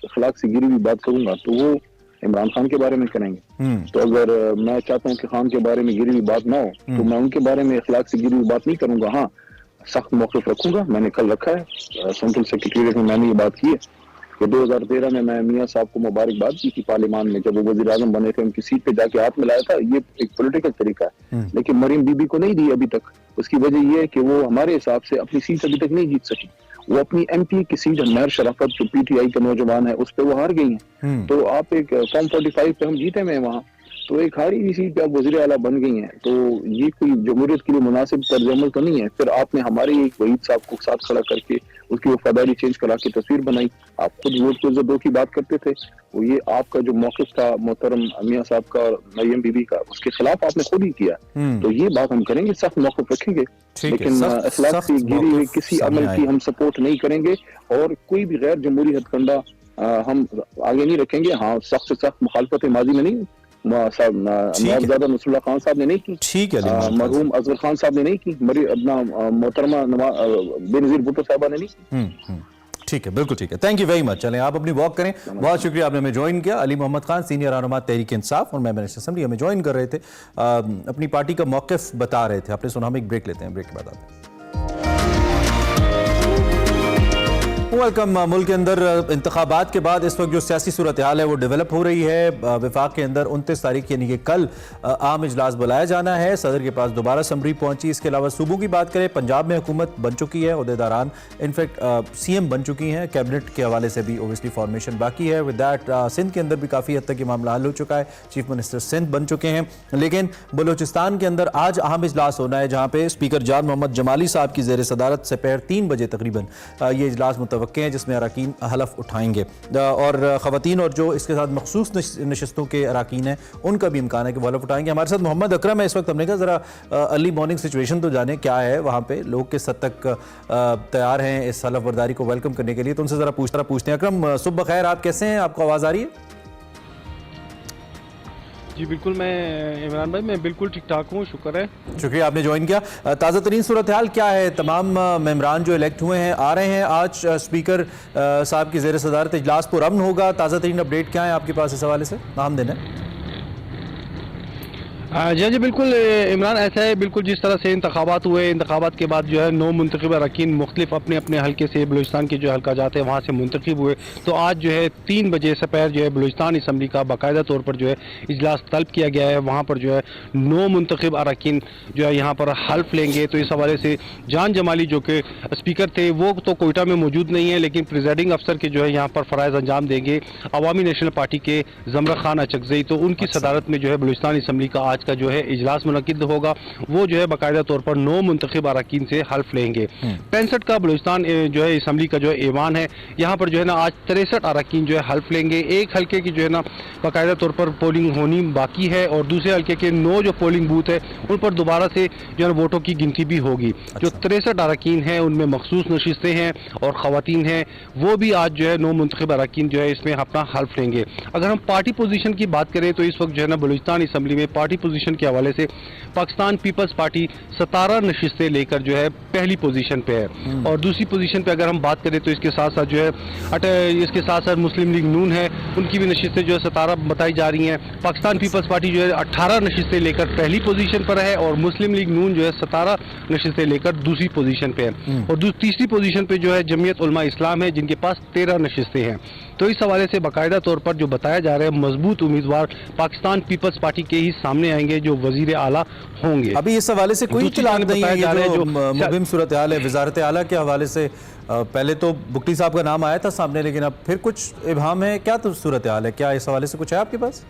अखलाक से गिरी हुई बात करूंगा, तो वो इमरान खान के बारे में करेंगे। तो अगर मैं चाहता हूँ कि खान के बारे में गिरी हुई बात ना हो, तो मैं उनके बारे में अखलाक से गिरी हुई बात नहीं करूंगा। हाँ, सख्त मौक़िफ़ रखूंगा, मैंने कल रखा है, सेंट्रल सेक्रेटेरिएट में मैंने ये बात की है कि 2013 में मैं मियां साहब को मुबारकबाद दी थी पार्लियामान में, जब वो वज़ीर आज़म बने थे, उनकी सीट पे जाके हाथ मिलाया था। ये एक पॉलिटिकल तरीका है, लेकिन मरीम बीबी को नहीं दी अभी तक। उसकी वजह ये है कि वो हमारे हिसाब से अपनी सीट अभी तक नहीं जीत सकी, वो अपनी एमपी की सीट नैर शराफत जो पीटीआई के नौजवान है उस पर वो हार गई हैं। तो आप एक फॉर्म 45 पे हम जीते में वहाँ, तो एक हारी हुई सीट पे आप वज़ीर आला बन गई हैं, तो ये कोई जमहूरियत के लिए मुनासिब तर्जुमल तो नहीं है। फिर आपने हमारे एक वहीद साहब को साथ खड़ा करके उसकी वफादारी चेंज करा के तस्वीर बनाई। आप खुद वोट की इज्जत दो की बात करते थे, वो ये आपका जो मौक़िफ़ था मोहतरम मियां साहब का और मरियम बीबी का, उसके खिलाफ आपने खुद ही किया। तो ये बात हम करेंगे, सख्त मौक़िफ़ रखेंगे, लेकिन अखलाक से गिरी हुई किसी अमल की हम सपोर्ट नहीं करेंगे और कोई भी गैर जमहूरी हथकंडा हम आगे नहीं रखेंगे। हाँ, सख्त से सख्त मुखालफत माजी में नहीं, नवाबजादा नसरुल्लाह खान साहब ने नहीं की, ठीक है, मरहूम अजहर खान साहब ने नहीं की, अपना मोहतरमा बेनज़ीर भुट्टो साहबा ने नहीं की। ठीक है, बिल्कुल ठीक है। Thank you very much. चलें आप अपनी वॉक करें। बहुत शुक्रिया आपने हमें ज्वाइन किया। अली मोहम्मद खान, सीनियर रहनुमा तहरीक इंसाफ और मेंबर असेंबली, हमें ज्वाइन कर रहे थे, अपनी पार्टी का मौक़िफ़ बता रहे थे। आपने सुना। हम एक ब्रेक लेते हैं, ब्रेक के बाद आते हैं। वेलकम। मुल्क के अंदर इंतखाबात के बाद इस वक्त जो सियासी सूरत हाल है वो डेवलप हो रही है। वफाक के अंदर 29 तारीख यानी कि कल आम इजलास बुलाया जाना है। सदर के पास दोबारा समरी पहुंची। इसके अलावा सूबों की बात करें, पंजाब में हुकूमत बन चुकी है, ओहदेदारान इनफैक्ट सीएम बन चुकी हैं। कैबिनेट के हवाले से भी ओबियसली फॉर्मेशन बाकी है। विद दैट सिंध के अंदर भी काफ़ी हद तक ये मामला हल हो चुका है, चीफ मिनिस्टर सिंध बन चुके हैं। लेकिन बलूचिस्तान के अंदर आज अहम इजलास होना है, जहाँ पे स्पीकर जान मोहम्मद जमाली साहब की ज़ेर सदारत से दोपहर 3 बजे तकरीबन ये इजलास मुतवक्के हैं, जिसमें अरकान हलफ उठाएंगे और ख़वातीन और जो इसके साथ मखसूस नशिस्तों के अरकान हैं उनका भी इम्कान है कि वो हलफ उठाएंगे। हमारे साथ मोहम्मद अकरम है इस वक्त। हमने कहा ज़रा अर्ली मॉर्निंग सिचुएशन तो जाने क्या है वहाँ पे, लोग किस हद तक तैयार हैं इस हलफ बर्दारी को वेलकम करने के लिए, तो उनसे ज़रा पूछते हैं। अकरम, सुबह बखैर, आप कैसे हैं? आपको आवाज़ आ रही है? जी बिल्कुल, मैं इमरान भाई मैं बिल्कुल ठीक ठाक हूँ, शुक्र है। शुक्रिया, आपने ज्वाइन किया। ताज़ा तरीन सूरत हाल क्या है? तमाम मेम्बरान जो इलेक्ट हुए हैं आ रहे हैं आज स्पीकर साहब की ज़ेर सदारत इजलास पुरअमन होगा। ताज़ा तरीन अपडेट क्या है आपके पास इस हवाले से? नाम देना है। जी जी बिल्कुल इमरान, ऐसा है बिल्कुल जिस तरह से इंतखाबात हुए, इंतखाबात के बाद जो है 9 मुंतखब अरकान मुख्तलिफ अपने अपने हल्के से बलूचिस्तान के जो हल्का जाते हैं वहाँ से मुंतखब हुए। तो आज जो है 3 बजे सपहर जो है बलूचिस्तान असम्बली का बाकायदा तौर पर जो है इजलास तलब किया गया है। वहाँ पर जो है 9 मुंतखब अरकान जो है यहाँ पर हल्फ लेंगे। तो इस हवाले से जान जमाली जो कि स्पीकर थे वो तो कोयटा में मौजूद नहीं है, लेकिन प्रिजाइडिंग अफसर के जो है यहाँ पर फ़राइज़ अंजाम देंगे अवामी नेशनल पार्टी के जमरा खान अचकज़ई। तो उनकी सदारत में जो है बलूचिस्तान असम्बली का आज का जो है इजलास मुनक्किद होगा। वो जो है बाकायदा तौर पर 9 मुंतखब अरकान से हल्फ लेंगे। 65 का बलूचिस्तान जो है असम्बली का जो है ऐवान है, यहाँ पर जो है ना आज 63 अरकान जो है हल्फ लेंगे। एक हल्के की जो है ना बाकायदा तौर पर पोलिंग होनी बाकी है और दूसरे हल्के के 9 जो पोलिंग बूथ है उन पर दोबारा से जो है वोटों की गिनती भी होगी। जो 63 अरकान हैं उनमें मखसूस नशिस्तें हैं और ख़वातीन हैं, वो भी आज जो है 9 मुंतखब अरकान जो है इसमें अपना हल्फ लेंगे। अगर हम पार्टी पोजीशन की बात करें तो इस वक्त जो है ना बलूचिस्तान असम्बली में पार्टी पोजीशन के हवाले से पाकिस्तान पीपल्स पार्टी 17 नशिस्तें लेकर जो है पहली पोजीशन पे है। और दूसरी पोजीशन पे अगर हम बात करें तो इसके साथ साथ जो है इसके साथ साथ मुस्लिम लीग नून है, उनकी भी नशिस्तें जो है 17 बताई जा रही हैं। पाकिस्तान पीपल्स पार्टी जो है 18 नशिस्तें लेकर पहली पोजीशन पर है और मुस्लिम लीग नून जो है 17 नशिस्तें लेकर दूसरी पोजीशन पे है। और तीसरी पोजीशन पे जो है जमीयत उलमा इस्लाम है, जिनके पास 13 नशिस्तें हैं। तो इस हवाले से बाकायदा तौर पर जो बताया जा रहा है मजबूत उम्मीदवार पाकिस्तान पीपल्स पार्टी के ही सामने आएंगे जो वजीर आला होंगे। अभी इस हवाले से कोई इत्तलात नहीं है, ये जो मुहिम सूरत हाल है वजारत आला के हवाले से, पहले तो बुक्टी साहब का नाम आया था सामने, लेकिन अब फिर कुछ इब्हाम है क्या? तो सूरत हाल है क्या इस हवाले से? कुछ है आपके पास?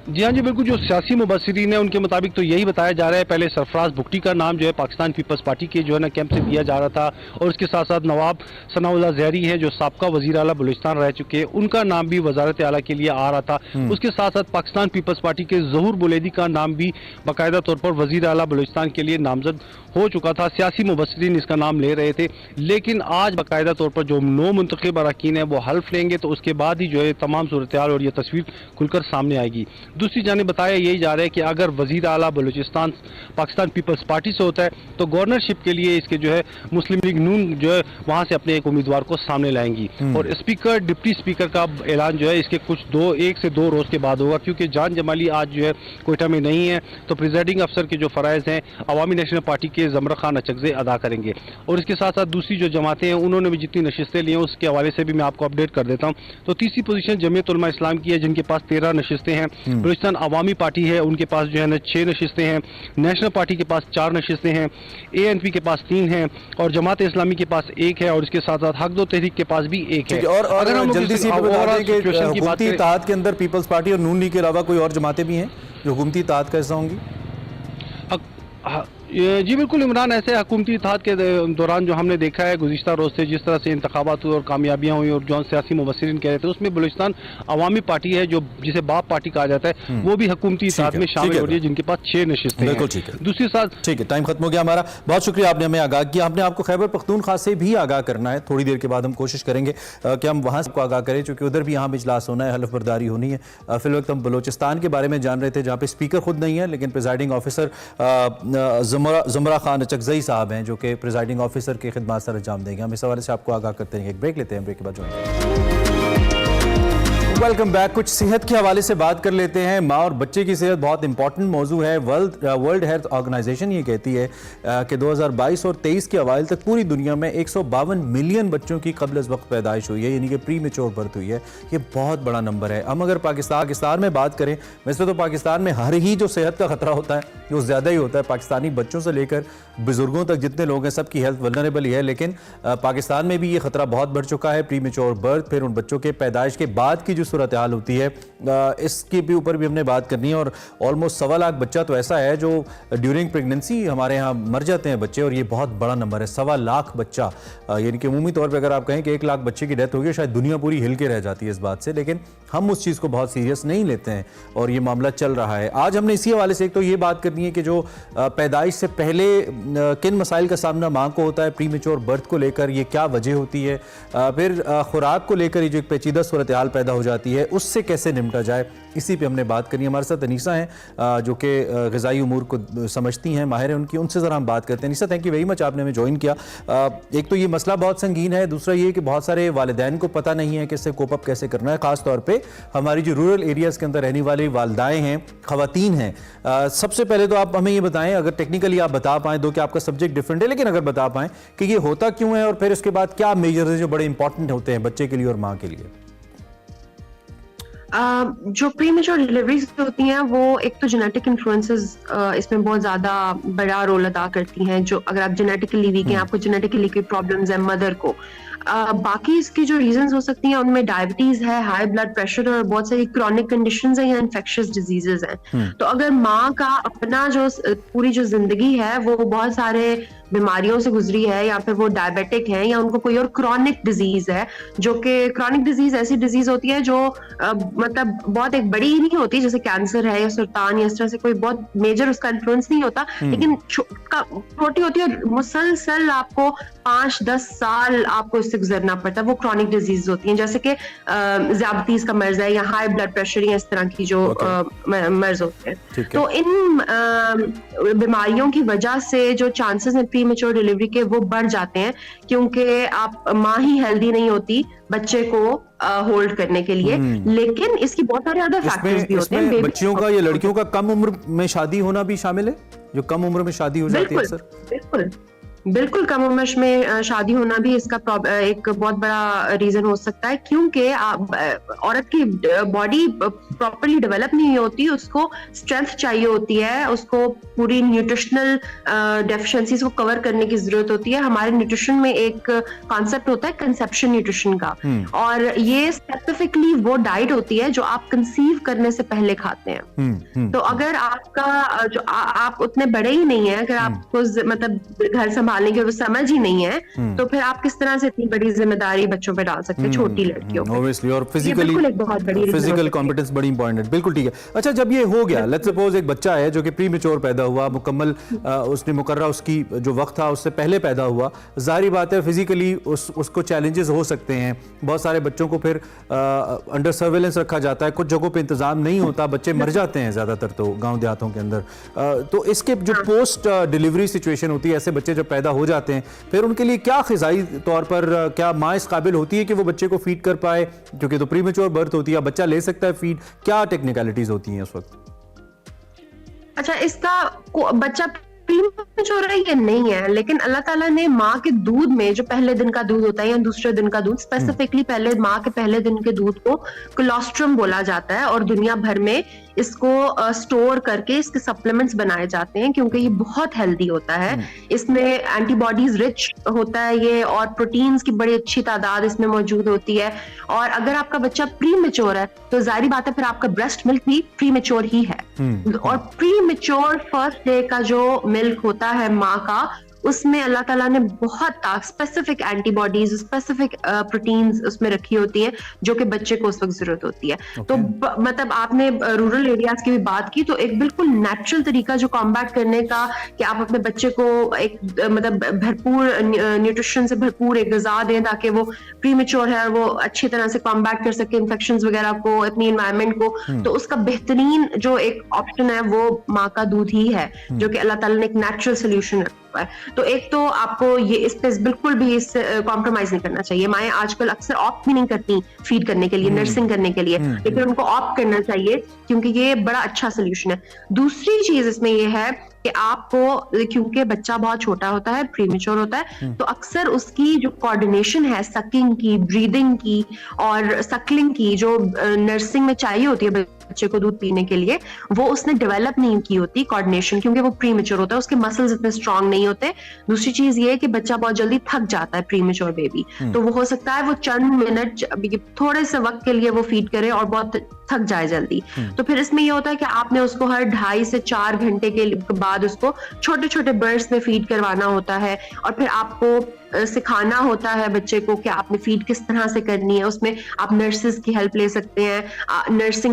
जी हाँ जी बिल्कुल, जो सियासी मुबस्सिरीन है उनके मुताबिक तो यही बताया जा रहा है। पहले सरफराज बुक्टी का नाम जो है पाकिस्तान पीपल्स पार्टी के जो है ना कैंप से दिया जा रहा था और उसके साथ साथ नवाब सनाउल्लाह ज़हरी हैं जो साबका वज़ीर आला बलूचिस्तान रह चुके हैं, उनका नाम भी वजारत आला के लिए आ रहा था। उसके साथ साथ पाकिस्तान पीपल्स पार्टी के ज़हूर बुलैदी का नाम भी बाकायदा तौर पर वज़ीर आला बलूचिस्तान के लिए नामजद हो चुका था। सियासी मुबस्सिरीन इसका नाम ले रहे थे, लेकिन आज बाकायदा तौर पर जो 9 मुंतखब अरकान है वो हल्फ लेंगे। तो उसके बाद ही जो है तमाम सूरत हाल और ये तस्वीर खुलकर सामने आएगी। दूसरी जानिब बताया यही जा रहा है कि अगर वजीर आला बलूचिस्तान पाकिस्तान पीपल्स पार्टी से होता है तो गवर्नरशिप के लिए इसके जो है मुस्लिम लीग नून जो है वहां से अपने एक उम्मीदवार को सामने लाएंगी। और स्पीकर डिप्टी स्पीकर का ऐलान जो है इसके कुछ 1 से 2 रोज के बाद होगा, क्योंकि जान जमाली आज जो है कोयटा में नहीं है। तो प्रिजाइडिंग अफसर के जो फ़राइज़ हैं अवामी नेशनल पार्टी के जमरा खान अचकज़ई अदा करेंगे। और इसके साथ साथ दूसरी जो जमातें हैं उन्होंने भी जितनी नशिस्तें ली हैं उसके हवाले से भी मैं आपको अपडेट कर देता हूँ। तो तीसरी पोजीशन जमीयत उलमा इस्लाम की है, जिनके पास 13 नशिस्तें हैं। बलूचिस्तान अवामी पार्टी है, उनके पास जो है ना 6 नशिस्तें हैं, नेशनल पार्टी के पास 4 नशिस्तें हैं, ANP के पास 3 हैं और जमात इस्लामी के पास 1 है और इसके साथ साथ हक दो तहरीक के पास भी 1 है। और हम जल्दी से बता दें कि सिचुएशन की बात हुकूमती करें, इत्तेहाद के अंदर पीपल्स पार्टी और नून लीग के अलावा कोई और जमातें भी हैं जो हुकूमती इत्तेहाद का हिस्सा होंगी? जी बिल्कुल इमरान, ऐसे हुकूमती इत्तेहाद के दौरान जो हमने देखा है गुज़िश्ता रोज़ से जिस तरह से इंतखाबात हुए और कामयाबियां हुई और जो सियासी मुबस्सिरीन कह रहे थे उसमें बलूचिस्तान अवामी पार्टी है जो जिसे बाप पार्टी कहा जाता है वो भी हुकूमती इत्तेहाद में शामिल हो रही है जिनके पास 6 नशिस्तें हैं। बिल्कुल ठीक है। दूसरी साथ ठीक है, टाइम खत्म हो गया हमारा। बहुत शुक्रिया, आपने हमें आगाह किया। आपने आपको खैबर पख्तूनख्वा से भी आगाह करना है। थोड़ी देर के बाद हम कोशिश करेंगे कि हम वहाँ से आगाह करें, क्योंकि उधर भी यहाँ भी इजलास होना है, हलफ बर्दारी होनी है। फिलहाल हम बलोचिस्तान के बारे में जान रहे थे जहाँ पे स्पीकर खुद नहीं है लेकिन प्रिजाइडिंग ऑफिसर ज़ुमरा खान चकजई साहब हैं जो कि प्रिजाइडिंग ऑफिसर की खिदमत सर अंजाम देंगे। हम इस हवाले से आपको आगाह करते हैं। एक ब्रेक लेते हैं, ब्रेक के बाद ज्वाइन। Welcome back. कुछ सेहत के हवाले से बात कर लेते हैं। माँ और बच्चे की सेहत बहुत इंपॉर्टेंट मौजू है। वर्ल्ड हेल्थ ऑर्गेनाइजेशन ये कहती है कि 2022 और 23 के अवाइल तक पूरी दुनिया में 152 मिलियन बच्चों की कब्ल अज़ वक्त पैदाइश हुई है, यानी कि प्री मेच्योर बर्थ हुई है। ये बहुत बड़ा नंबर है। हम अगर पाकिस्तान में बात करें, वैसे तो पाकिस्तान में हर ही जो सेहत का खतरा होता है वो ज़्यादा ही होता है। पाकिस्तानी बच्चों से लेकर बुजुर्गों तक जितने लोग हैं सबकी हेल्थ वल्नरेबल ही है, लेकिन पाकिस्तान में भी ये खतरा बहुत बढ़ चुका है। प्री मेच्योर बर्थ, फिर उन बच्चों के पैदाइश के बाद की जो सूरत हाल होती है, इसके भी ऊपर भी हमने बात करनी है। और ऑलमोस्ट 1.25 लाख बच्चा तो ऐसा है जो ड्यूरिंग प्रेगनेंसी हमारे यहाँ मर जाते हैं बच्चे, और ये बहुत बड़ा नंबर है। 1.25 लाख बच्चा, यानी कि उमूमी तौर पे अगर आप कहें कि 1 लाख बच्चे की डेथ होगी, शायद दुनिया पूरी हिल के रह जाती है इस बात से, लेकिन हम उस चीज़ को बहुत सीरियस नहीं लेते हैं और ये मामला चल रहा है। आज हमने इसी हवाले से एक तो ये बात करनी है कि जो पैदाइश से पहले किन मसाइल का सामना माँ को होता है, प्री मेच्योर बर्थ को लेकर ये क्या वजह होती है, फिर खुराक को लेकर ये जो एक पेचीदा सूरत हाल पैदा हो जाती है उससे कैसे निपटा जाए, इसी पे हमने बात करनी है। हमारे साथ अनीसा हैं जो कि ग़िज़ाई उमूर को समझती हैं, माहिर हैं उनकी, उनसे ज़रा हम बात करते हैं। Anisa, thank you very much, आपने हमें ज्वाइन किया। एक तो ये मसला बहुत संगीन है, दूसरा ये कि बहुत सारे वालिदैन को पता नहीं है कि इससे कोप अप कैसे करना है, ख़ास तौर पे हमारी जो रूरल एरियाज़ के अंदर रहने वाली वालिदाएँ हैं, ख़वातीन हैं। सबसे पहले तो आप हमें ये बताएं, अगर टेक्निकली आप बता पाएँ, दो कि आपका सब्जेक्ट डिफरेंट है, लेकिन अगर बता पाएँ कि ये होता क्यों है और फिर उसके बाद क्या मेजर्स हैं जो बड़े इंपॉर्टेंट होते हैं बच्चे के लिए और माँ के लिए। जो प्री मेच्योर डिलीवरीज होती हैं वो एक तो जेनेटिक इन्फ्लुएंसेस इसमें बहुत ज्यादा बड़ा रोल अदा करती हैं। जो अगर आप जेनेटिकली वीक हैं, आपको जेनेटिकली कोई प्रॉब्लम्स है मदर को, बाकी इसकी जो रीजंस हो सकती हैं उनमें डायबिटीज है, हाई ब्लड प्रेशर और बहुत सारी क्रॉनिक कंडीशंस हैं या इन्फेक्शियस डिजीजेस हैं। तो अगर माँ का अपना जो पूरी जो जिंदगी है वो बहुत सारे बीमारियों से गुजरी है, या फिर वो डायबिटिक है, या उनको कोई और क्रॉनिक डिजीज है, जो कि क्रॉनिक डिजीज ऐसी डिजीज होती है जो मतलब बहुत एक बड़ी नहीं होती, जैसे कैंसर है या सुरतान या इस तरह से कोई बहुत मेजर उसका इन्फ्लुएंस नहीं होता, लेकिन छोटी होती है और मुसलसल आपको 5-10 साल आपको इससे गुजरना पड़ता है। वो क्रॉनिक डिजीज होती हैं, जैसे कि ज़ियादतीज़ का मर्ज है या हाई ब्लड प्रेशर या इस तरह की जो मर्ज होते हैं। तो इन बीमारियों की वजह से जो चांसेस हैं प्री मेच्योर डिलीवरी के वो बढ़ जाते हैं, क्योंकि आप माँ ही हेल्दी नहीं होती बच्चे को होल्ड करने के लिए। लेकिन इसकी बहुत सारे अदर फैक्टर्स भी होते हैं। बच्चियों का या लड़कियों का कम उम्र में शादी होना भी शामिल है, जो कम उम्र में शादी हो जाती है अक्सर। बिल्कुल कम उम्र में शादी होना भी इसका एक बहुत बड़ा रीजन हो सकता है, क्योंकि औरत की बॉडी प्रॉपर्ली डेवलप नहीं होती, उसको स्ट्रेंथ चाहिए होती है, उसको पूरी न्यूट्रिशनल डेफिशिएंसीज को कवर करने की जरूरत होती है। हमारे न्यूट्रिशन में एक कॉन्सेप्ट होता है कंसेप्शन न्यूट्रिशन का, और ये स्पेसिफिकली वो डाइट होती है जो आप कंसीव करने से पहले खाते हैं। तो अगर आपका जो आप उतने बड़े ही नहीं है, अगर आपको मतलब घर संभालने की वो समझ ही नहीं है, तो फिर आप किस तरह से इतनी बड़ी जिम्मेदारी बच्चों पे डाल सकते हैं, छोटी लड़कियों पे। ऑब्वियसली, और फिजिकल कॉम्पिटेंस बड़ी इंपॉर्टेंट है। बिल्कुल ठीक है। अच्छा, जब ये हो गया, लेट्स सपोज एक बच्चा है जो कि प्री मेच्योर पैदा हुआ, मुकम्मल उसने मुकर्रर उसकी जो वक्त था उससे पहले पैदा हुआ, जाहिर बात है फिजिकली उसको चैलेंजेस हो सकते हैं। बहुत सारे बच्चों को फिर अंडर सर्वेलेंस रखा जाता है, कुछ जगहों पे इंतजाम नहीं होता, बच्चे मर जाते हैं ज़्यादातर तो गाँव देहातों के अंदर। तो इसके जो पोस्ट डिलीवरी सिचुएशन होती है, ऐसे बच्चे जब पैदा हो जाते हैं, फिर उनके लिए क्या ग़िज़ाई तौर पर क्या माँ इस काबिल होती है कि वो बच्चे को फीड कर पाए, क्योंकि तो प्री मेच्योर बर्थ होती है, बच्चा ले सकता है फीड, क्या टेक्निकलिटीज होती हैं उस वक्त? अच्छा, इसका बच्चा प्रीमेच्योर है ये नहीं है, लेकिन अल्लाह ताला ने माँ के दूध में जो पहले दिन का दूध होता है या दूसरे दिन का दूध, स्पेसिफिकली पहले माँ के पहले दिन के दूध को कोलोस्ट्रम बोला जाता है और दुनिया भर में इसको स्टोर करके इसके सप्लीमेंट्स बनाए जाते हैं क्योंकि ये बहुत हेल्दी होता है। इसमें एंटीबॉडीज रिच होता है ये, और प्रोटीन्स की बड़ी अच्छी तादाद इसमें मौजूद होती है। और अगर आपका बच्चा प्रीमेच्योर है तो जाहिर बात है फिर आपका ब्रेस्ट मिल्क भी प्रीमेच्योर ही है। और प्रीमेच्योर फर्स्ट डे का जो मिल्क होता है माँ का, उसमें अल्लाह ताला ने बहुत स्पेसिफिक एंटीबॉडीज, स्पेसिफिक प्रोटीन्स उसमें रखी होती हैं जो कि बच्चे को उस वक्त जरूरत होती है। तो मतलब आपने रूरल एरियाज की भी बात की, तो एक बिल्कुल नेचुरल तरीका जो कॉम्बैट करने का कि आप अपने बच्चे को एक मतलब भरपूर न्यूट्रिशन से भरपूर एक ग़िज़ा दें ताकि वो प्रीमेच्योर है और वो अच्छी तरह से कॉम्बैट कर सके इन्फेक्शंस वगैरह को, अपनी एनवायरनमेंट को। तो उसका बेहतरीन जो एक ऑप्शन है वो माँ का दूध ही है, जो कि अल्लाह ताला ने एक नेचुरल सोल्यूशन रखा है। तो एक तो आपको ये इस पे बिल्कुल भी इससे कॉम्प्रोमाइज नहीं करना चाहिए। माएँ आजकल अक्सर ऑप्ट भी नहीं करती फीड करने के लिए, नर्सिंग करने के लिए, लेकिन उनको ऑप्ट करना चाहिए क्योंकि ये बड़ा अच्छा सोल्यूशन है। दूसरी चीज इसमें ये है कि आपको, क्योंकि बच्चा बहुत छोटा होता है, प्रीमेच्योर होता है, तो अक्सर उसकी जो कोऑर्डिनेशन है सकिंग की, ब्रीदिंग की और सकलिंग की, जो नर्सिंग में चाहिए होती है बच्चे को दूध पीने के लिए, वो उसने डेवलप नहीं की होती कोऑर्डिनेशन, क्योंकि वो प्रीमेच्योर होता है, उसके मसल्स इतने स्ट्रांग नहीं होते। दूसरी चीज ये है कि बच्चा बहुत जल्दी थक जाता है, प्रीमेच्योर बेबी, तो वो हो सकता है वो चंद मिनट थोड़े से वक्त के लिए वो फीड करे और बहुत थक जाए जल्दी। तो फिर इसमें ये होता है कि आपने उसको हर 2.5 से 4 घंटे के बाद उसको छोटे छोटे बर्स्ट में फीड करवाना होता है, और फिर आपको सिखाना होता है बच्चे को कि आपने फीड किस तरह से करनी है। उसमें आप नर्सेज की हेल्प ले सकते हैं,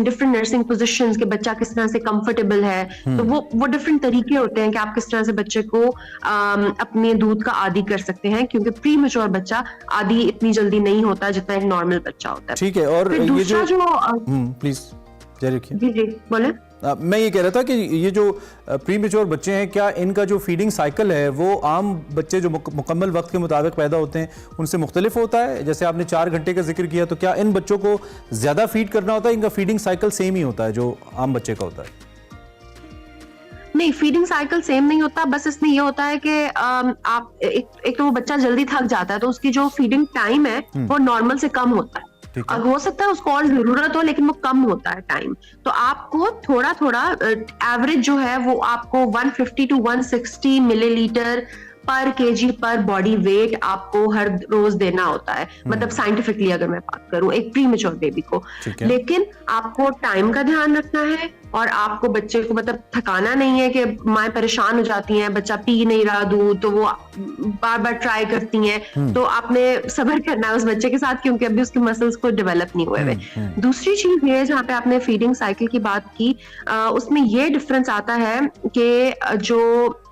डिफरेंट नर्सिंग पोजीशंस के बच्चा किस तरह से कंफर्टेबल है, तो वो डिफरेंट तरीके होते हैं कि आप किस तरह से बच्चे को अपने दूध का आदी कर सकते हैं, क्योंकि प्रीमेच्योर बच्चा आदी इतनी जल्दी नहीं होता जितना एक नॉर्मल बच्चा होता है। ठीक है। और ये जो प्लीज जारी रखिए। जी बोले। मैं ये कह रहा था कि ये जो प्रीमेच्योर बच्चे हैं, क्या इनका जो फीडिंग साइकिल है वो आम बच्चे जो मुकम्मल वक्त के मुताबिक पैदा होते हैं उनसे मुख्तलिफ होता है? जैसे आपने 4 घंटे का जिक्र किया, तो क्या इन बच्चों को ज़्यादा फीड करना होता है, इनका फीडिंग साइकिल सेम ही होता है जो आम बच्चे का होता है? नहीं, फीडिंग साइकिल सेम नहीं होता, बस इसमें ये होता है कि आप एक तो वो बच्चा जल्दी थक जाता है, तो उसकी जो फीडिंग टाइम है वो नॉर्मल से कम होता है। और हो सकता है उसको और जरूरत हो, लेकिन वो कम होता है टाइम। तो आपको थोड़ा थोड़ा एवरेज जो है वो आपको 150 to 160 मिलीलीटर पर केजी पर बॉडी वेट आपको हर रोज देना होता है, मतलब साइंटिफिकली अगर मैं बात करूं एक प्रीमेच्योर बेबी को। लेकिन आपको टाइम का ध्यान रखना है और आपको बच्चे को मतलब थकाना नहीं है कि माएँ परेशान हो जाती हैं, बच्चा पी नहीं रहा दूध तो वो बार बार ट्राई करती हैं, तो आपने सब्र करना है उस बच्चे के साथ, क्योंकि अभी उसके मसल्स को डेवलप नहीं हुए हुए। दूसरी चीज ये, जहाँ पे आपने फीडिंग साइकिल की बात की, उसमें ये डिफरेंस आता है कि जो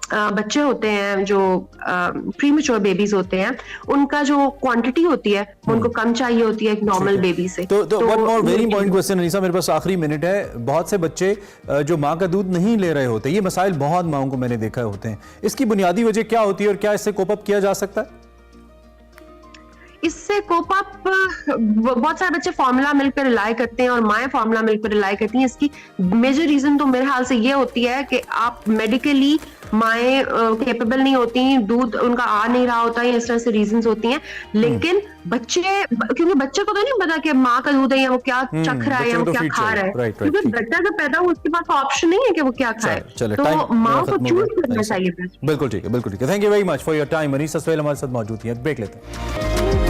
बच्चे होते हैं, जो प्रीमेच्योर बेबीज होते हैं, उनका जो क्वांटिटी होती है वो उनको कम चाहिए होती है एक नॉर्मल बेबी से। तो one more very important question Anisa, मेरे पास आखिरी मिनट है। बहुत से बच्चे जो माँ का दूध नहीं ले रहे होते, ये मसाइल बहुत माँओं को मैंने देखा होते हैं, इसकी बुनियादी वजह क्या होती है और क्या इससे कोप अप किया जा सकता है? इससे कोप अप, बहुत सारे बच्चे फार्मूला मिल्क पे रिलाई करते हैं और माएँ फार्मूला मिल्क पे रिलाई करती हैं। इसकी मेजर रीजन तो मेरे ख्याल से ये होती है कि आप मेडिकली माएँ कैपेबल नहीं होती, दूध उनका आ नहीं रहा होता है, इस तरह से रीजंस होती हैं। लेकिन बच्चे, क्योंकि बच्चे को तो नहीं पता कि माँ का दूध है या वो क्या चख रहा है या वो क्या खा रहा है, क्योंकि बच्चा जब पैदा हो उसके पास ऑप्शन नहीं है कि वो क्या खाए, तो माँ को चूज करना चाहिए। बिल्कुल ठीक है, बिल्कुल ठीक है। Thank you very much for your time. Anisa Suhail हमारे साथ मौजूद है। ब्रेक लेते हैं।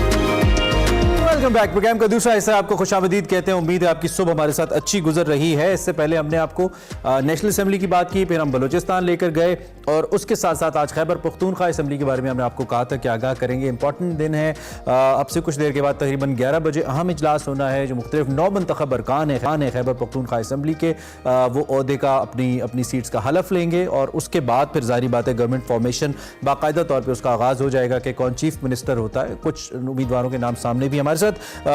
Welcome back. प्रोग्राम का दूसरा हिस्सा आपको खुशामदीद कहते हैं। उम्मीद है आपकी सुबह हमारे साथ अच्छी गुजर रही है। इससे पहले हमने आपको नेशनल असेंबली की बात की, फिर हम बलूचिस्तान लेकर गए और उसके साथ साथ आज खैबर पख्तूनख्वा असेंबली के बारे में हमने आपको कहा था कि आगाह करेंगे। इंपॉर्टेंट दिन है, अब से कुछ देर के बाद तकरीबन 11 बजे अहम इजलास होना है। जो मुख्तलिफ 9 मुंतखब अरकान है खैबर पख्तूनख्वा असेंबली के, वो ओहदे का अपनी सीट्स का हलफ लेंगे और उसके बाद फिर जारी बात है गवर्नमेंट फॉर्मेशन बाकायदा तौर पर उसका आगाज़ हो जाएगा कि कौन चीफ मिनिस्टर होता है। कुछ उम्मीदवारों के नाम सामने भी। हमारे साथ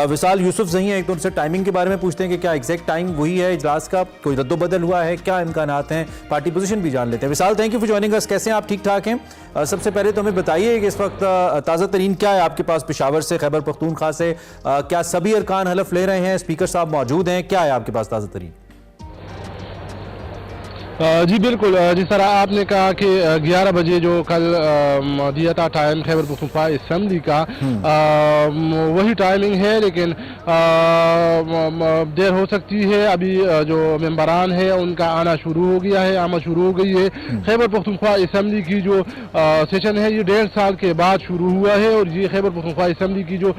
विशाल यूसुफ जही हैं, एक तो उनसे टाइमिंग के बारे में पूछते हैं कि क्या एग्जैक्ट टाइम वही है इजलास का, कोई रद्दोबदल हुआ है, क्या इम्कानात हैं, पार्टी पोजीशन भी जान लेते हैं। Vishal, thank you for joining us. कैसे हैं आप? ठीक ठाक हैं? सबसे पहले तो हमें बताइए कि इस वक्त ताज़ा तरीन क्या है आपके पास पेशावर से, खैबर पख्तूनख्वा से? क्या सभी अरकान हलफ ले रहे हैं? स्पीकर साहब मौजूद हैं? क्या है आपके पास ताज़ा तरीन? जी बिल्कुल, जिस तरह आपने कहा कि 11 बजे जो कल दिया था टाइम खैबर पख्तूनख्वा असम्बली का, वही टाइमिंग है, लेकिन देर हो सकती है। अभी जो मेंबरान है उनका आना शुरू हो गया है, आमद शुरू हो गई है। खैबर पख्तूनख्वा असम्बली की जो सेशन है ये 1.5 साल के बाद शुरू हुआ है, और ये खैबर पख्तूनख्वा असम्बली की जो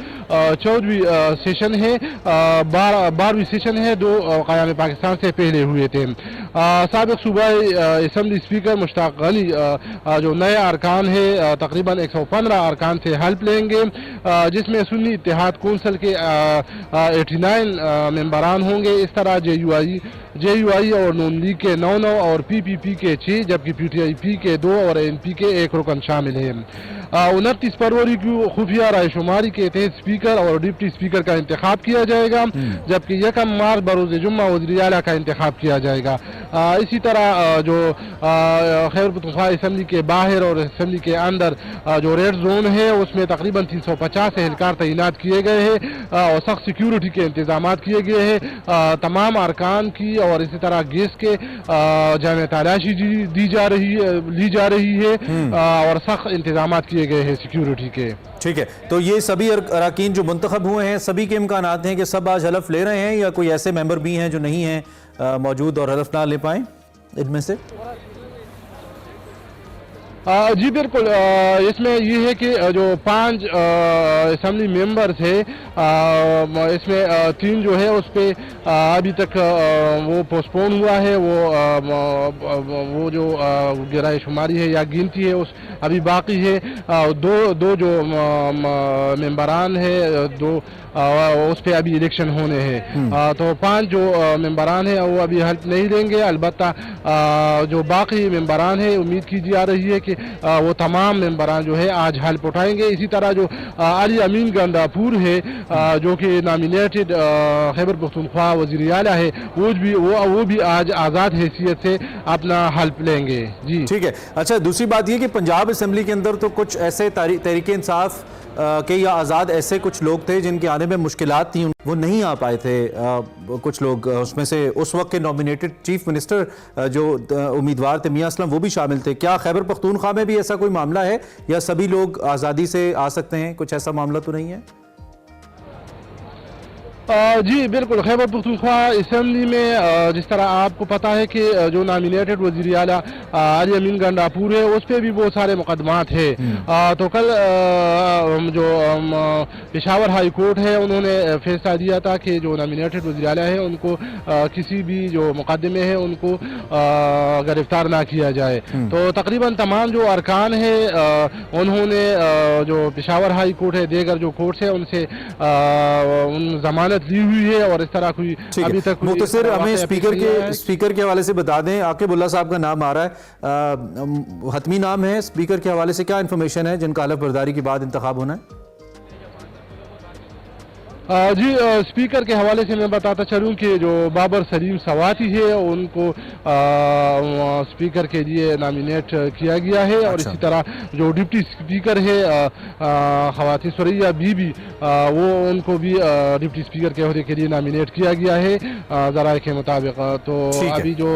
14वीं सेशन है, 12वीं सेशन है, जो क़याम पाकिस्तान से पहले हुए थे। साबिक़ सूबाई असम्बली स्पीकर मुश्ताक अली जो नए अरकान है तकरीबन 115 अरकान से हेल्प लेंगे, जिसमें सुन्नी इत्तेहाद कौंसिल के 89 मेंबरान होंगे। इस तरह JUI और नून लीग के 9 और PPP के 6, जबकि PTIP के 2 और NP के 1 रुकन शामिल है। 29 फरवरी को खुफिया रायशुमारी के तहत स्पीकर और डिप्टी स्पीकर का इंतखाब किया जाएगा, जबकि 1 मार्च बरोज़ जुम्मा वज़ीर आला का इंतखाब किया जाएगा। इसी तरह जो खैबर पख्तूनख्वा असम्बली के बाहर और असम्बली के अंदर जो रेड जोन है उसमें तकरीबन 350 एहलकार तैनात किए गए हैं, और सख्त सिक्योरिटी के इंतजाम किए गए हैं। तमाम अरकान की और इसी तरह गैस के जामे तलाशी ली जा रही है, और सख्त इंतजाम किए गए हैं सिक्योरिटी के। ठीक है, तो ये सभी अरकान जो मुंतखब हुए हैं, सभी के इम्कानात हैं कि सब आज हलफ ले रहे हैं, या कोई ऐसे मेंबर भी हैं जो नहीं हैं मौजूद और हलफ ना ले पाए इनमें से? जी बिल्कुल, इसमें ये है कि जो 5 असम्बली मेंबर्स है, इसमें 3 जो है उस पर अभी तक वो पोस्टपोन हुआ है। वो जो गिराए शुमारी है या गिनती है उस अभी बाकी है। दो जो मेंबरान है, उस पर अभी इलेक्शन होने हैं। तो 5 जो मेंबरान है वो अभी हेल्प नहीं देंगे। अलबत्ता जो बाकी मेंबरान है उम्मीद की जा रही है कि वो तमाम मेंबरान जो है आज हेल्प उठाएंगे। इसी तरह जो अली अमीन गंडापुर है, जो कि नॉमिनेटेड खैबर पख्तूनख्वा वज़ीर आला है, वो भी आज आज़ाद हैसियत से अपना हेल्प लेंगे। जी ठीक है। अच्छा, दूसरी बात ये कि पंजाब असम्बली के अंदर तो कुछ ऐसे तहरीक इंसाफ के या आज़ाद ऐसे कुछ लोग थे जिनके आने में मुश्किलात थी, वो नहीं आ पाए थे। कुछ लोग उसमें से उस वक्त के नॉमिनेटेड चीफ मिनिस्टर जो उम्मीदवार थे मियां असलम, वो भी शामिल थे। क्या खैबर पख्तूनख्वा में भी ऐसा कोई मामला है, या सभी लोग आज़ादी से आ सकते हैं? कुछ ऐसा मामला तो नहीं है? जी बिल्कुल, खैबर पख्तूनख्वा असम्बली में जिस तरह आपको पता है कि जो नॉमिनेटेड वज़ीर आला अली अमीन गंडापुर है उस पर भी बहुत सारे मुकदमात है। तो कल जो पेशावर हाई कोर्ट है उन्होंने फैसला दिया था कि जो नॉमिनेटेड वज़ीर आला है उनको किसी भी जो मुकदमे हैं उनको गिरफ्तार ना किया जाए। तो तकरीबन तमाम जो अरकान है उन्होंने जो पेशावर हाई कोर्ट है, दीगर जो कोर्ट्स है उनसे उन जमानत ली हुई है, और इस तरह कोई अभी तक मुख्तसर हमें स्पीकर के हवाले से बता दें। आकिबुल्लाह साहब का नाम आ रहा है, हतमी नाम है। स्पीकर के हवाले से क्या इंफॉर्मेशन है जिनका हलफ बर्दारी के बाद इंतखाब होना है? जी स्पीकर के हवाले से मैं बताता चलूं कि जो बाबर सलीम सवाती है उनको स्पीकर के लिए नॉमिनेट किया गया है। और इसी तरह जो डिप्टी स्पीकर है खवाती सुरैया बीबी, वो उनको भी डिप्टी स्पीकर के अहदे के लिए नॉमिनेट किया गया है ज़राए के मुताबिक। तो अभी जो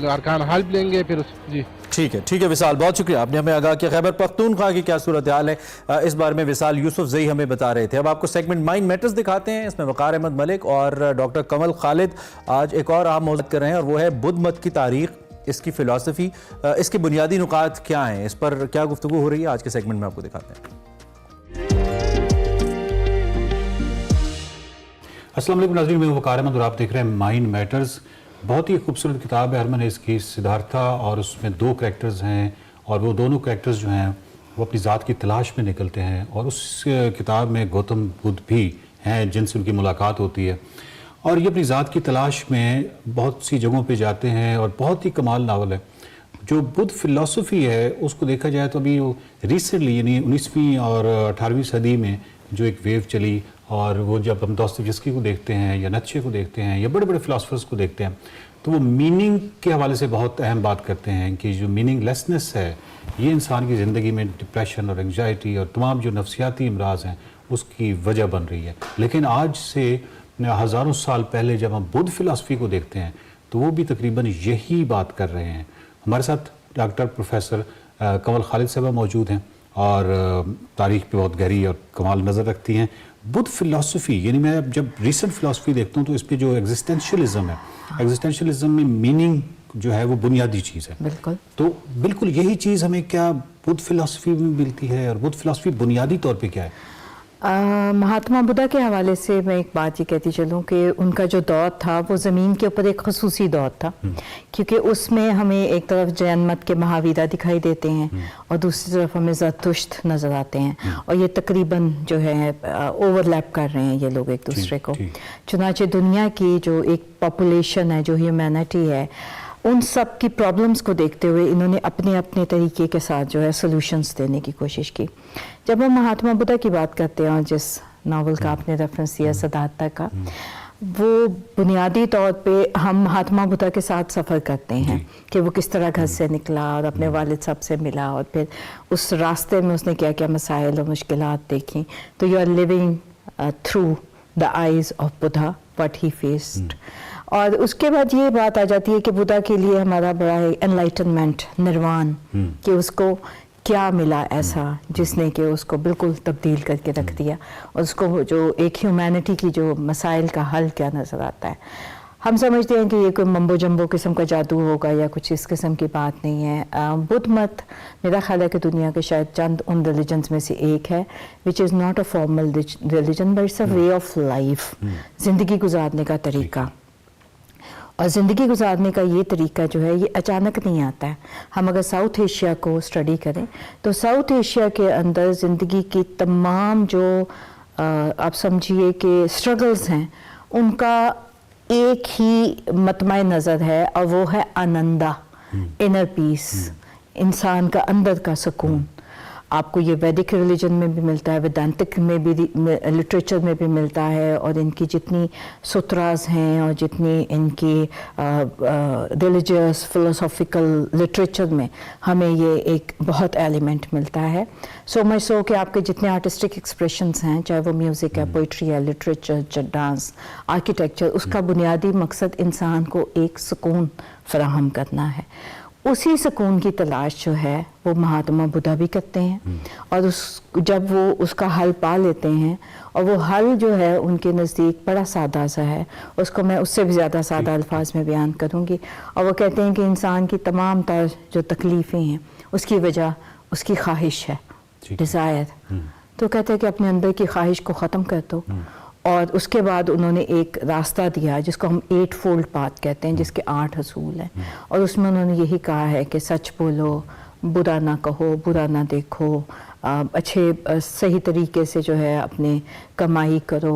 अरकान हेल्प लेंगे फिर जी ठीक है विशाल, बहुत शुक्रिया, आपने हमें आगाह किया। खैबर पख्तूनख्वा की क्या सूरत हाल है, इस बारे में विशाल यूसुफ ज़ई हमें बता रहे थे। अब आपको सेगमेंट माइंड मैटर्स दिखाते हैं। इसमें वक़ार अहमद मलिक और डॉक्टर कमल खालिद आज एक और अहम मौज़ूद कर रहे हैं, और वो है बुद्ध मत की तारीख, इसकी फ़िलासफ़ी, इसके बुनियादी नुकात क्या हैं, इस पर क्या गुफ्तगू हो रही है आज के सेगमेंट में आपको दिखाते हैं। अस्सलाम वालेकुम नाज़रीन, मैं वक़ार अहमद और आप देख रहे हैं माइंड मैटर्स। बहुत ही खूबसूरत किताब है हरमन है इसकी, सिद्धार्था, और उसमें 2 कैरेक्टर्स हैं, और वो दोनों कैरेक्टर्स जो हैं वो अपनी ज़ात की तलाश में निकलते हैं, और उस किताब में गौतम बुद्ध भी हैं जिनसे उनकी मुलाकात होती है, और ये अपनी ज़ात की तलाश में बहुत सी जगहों पे जाते हैं, और बहुत ही कमाल नावल है। जो बुद्ध फ़िलासफ़ी है उसको देखा जाए तो अभी वो रिसेंटली यानी 19वीं और 18वीं सदी में जो एक वेव चली, और वो जब हम दोस्तोयेव्स्की को देखते हैं या नीत्शे को देखते हैं या बड़े बड़े फ़िलासफ़र्स को देखते हैं, तो वो मीनिंग के हवाले से बहुत अहम बात करते हैं कि जो मीनिंगलेसनेस है ये इंसान की ज़िंदगी में डिप्रेशन और एंग्जाइटी और तमाम जो नफ्सियाती अमराज हैं उसकी वजह बन रही है। लेकिन आज से हज़ारों साल पहले जब हम बुद्ध फ़िलासफ़ी को देखते हैं तो वो भी तकरीबन यही बात कर रहे हैं। हमारे साथ डॉक्टर प्रोफेसर कंवल खालिद साहबा मौजूद हैं और तारीख पे बहुत गहरी और कमाल नज़र रखती हैं। बुद्ध फिलॉसफी, यानी मैं जब रिसेंट फिलॉसफी देखता हूँ तो इस पे जो एग्जिस्टेंशियलिज्म है, एग्जिस्टेंशियलिज्म में मीनिंग जो है वो बुनियादी चीज़ है। बिल्कुल। तो बिल्कुल यही चीज़ हमें क्या बुद्ध फिलॉसफी में मिलती है, और बुद्ध फिलॉसफी बुनियादी तौर पे क्या है? महात्मा बुद्धा के हवाले से मैं एक बात ये कहती चलूँ कि उनका जो दौर था वो ज़मीन के ऊपर एक खसूसी दौर था, क्योंकि उसमें हमें एक तरफ जैन मत के महावीरा दिखाई देते हैं और दूसरी तरफ हमें ज़रतुश्त नज़र आते हैं, और ये तकरीबन जो है ओवरलैप कर रहे हैं ये लोग एक दूसरे को। चुनाचे दुनिया की जो एक पॉपुलेशन है, जो ह्यूमैनिटी है, उन सब की प्रॉब्लम्स को देखते हुए इन्होंने अपने अपने तरीके के साथ जो है सॉल्यूशंस देने की कोशिश की। जब हम महात्मा बुद्धा की बात करते हैं, और जिस नावल का आपने रेफरेंस दिया सिद्धार्था का, वो बुनियादी तौर पे हम महात्मा बुद्धा के साथ सफ़र करते हैं कि वो किस तरह घर से निकला और अपने वालिद साहब से मिला, और फिर उस रास्ते में उसने क्या क्या मसाइल और मुश्किलात देखी। तो you are living through the eyes of Buddha what he faced. और उसके बाद ये बात आ जाती है कि बुद्धा के लिए हमारा बड़ा है एनलाइटनमेंट, निर्वाण, कि उसको क्या मिला ऐसा जिसने कि उसको बिल्कुल तब्दील करके रख दिया, और उसको जो एक ह्यूमैनिटी की जो मसाइल का हल क्या नज़र आता है। हम समझते हैं कि ये कोई मम्बो जम्बो किस्म का जादू होगा या कुछ इस किस्म की बात नहीं है। बुद्ध मत मेरा ख्याल है कि दुनिया के शायद चंद उन रिलीजन्स में से एक है which is not a formal religion but it's a way of life, ज़िंदगी गुजारने का तरीका। और ज़िंदगी गुजारने का ये तरीका जो है ये अचानक नहीं आता है। हम अगर साउथ एशिया को स्टडी करें तो साउथ एशिया के अंदर ज़िंदगी की तमाम जो आप समझिए कि स्ट्रगल्स हैं, उनका एक ही मतमाय नज़र है, और वो है आनंदा, इनर पीस, इंसान का अंदर का सुकून। आपको ये वैदिक रिलीजन में भी मिलता है, वेदांतिक में भी, लिटरेचर में भी मिलता है, और इनकी जितनी सूत्रास हैं और जितनी इनकी रिलीजियस फिलोसॉफिकल लिटरेचर में हमें ये एक बहुत एलिमेंट मिलता है। सो मच सो कि आपके जितने आर्टिस्टिक एक्सप्रेशंस हैं, चाहे वो म्यूज़िक है, पोइट्री है, लिटरेचर, डांस, आर्किटेक्चर, उसका बुनियादी मकसद इंसान को एक सुकून फराहम करना है। उसी सुकून की तलाश जो है वो महात्मा बुद्धा भी करते हैं, और जब वो उसका हल पा लेते हैं, और वो हल जो है उनके नज़दीक बड़ा सादा सा है, उसको मैं उससे भी ज़्यादा सादा अल्फाज में बयान करूँगी। और वो कहते हैं कि इंसान की तमाम तर जो तकलीफ़ें हैं उसकी वजह उसकी ख्वाहिश है, डिज़ायर। तो कहते हैं कि अपने अंदर की ख्वाहिश को ख़त्म कर दो, और उसके बाद उन्होंने एक रास्ता दिया जिसको हम 8 फोल्ड पाथ कहते हैं, जिसके 8 असूल हैं, और उसमें उन्होंने यही कहा है कि सच बोलो, बुरा ना कहो, बुरा ना देखो, अच्छे सही तरीके से जो है अपने कमाई करो,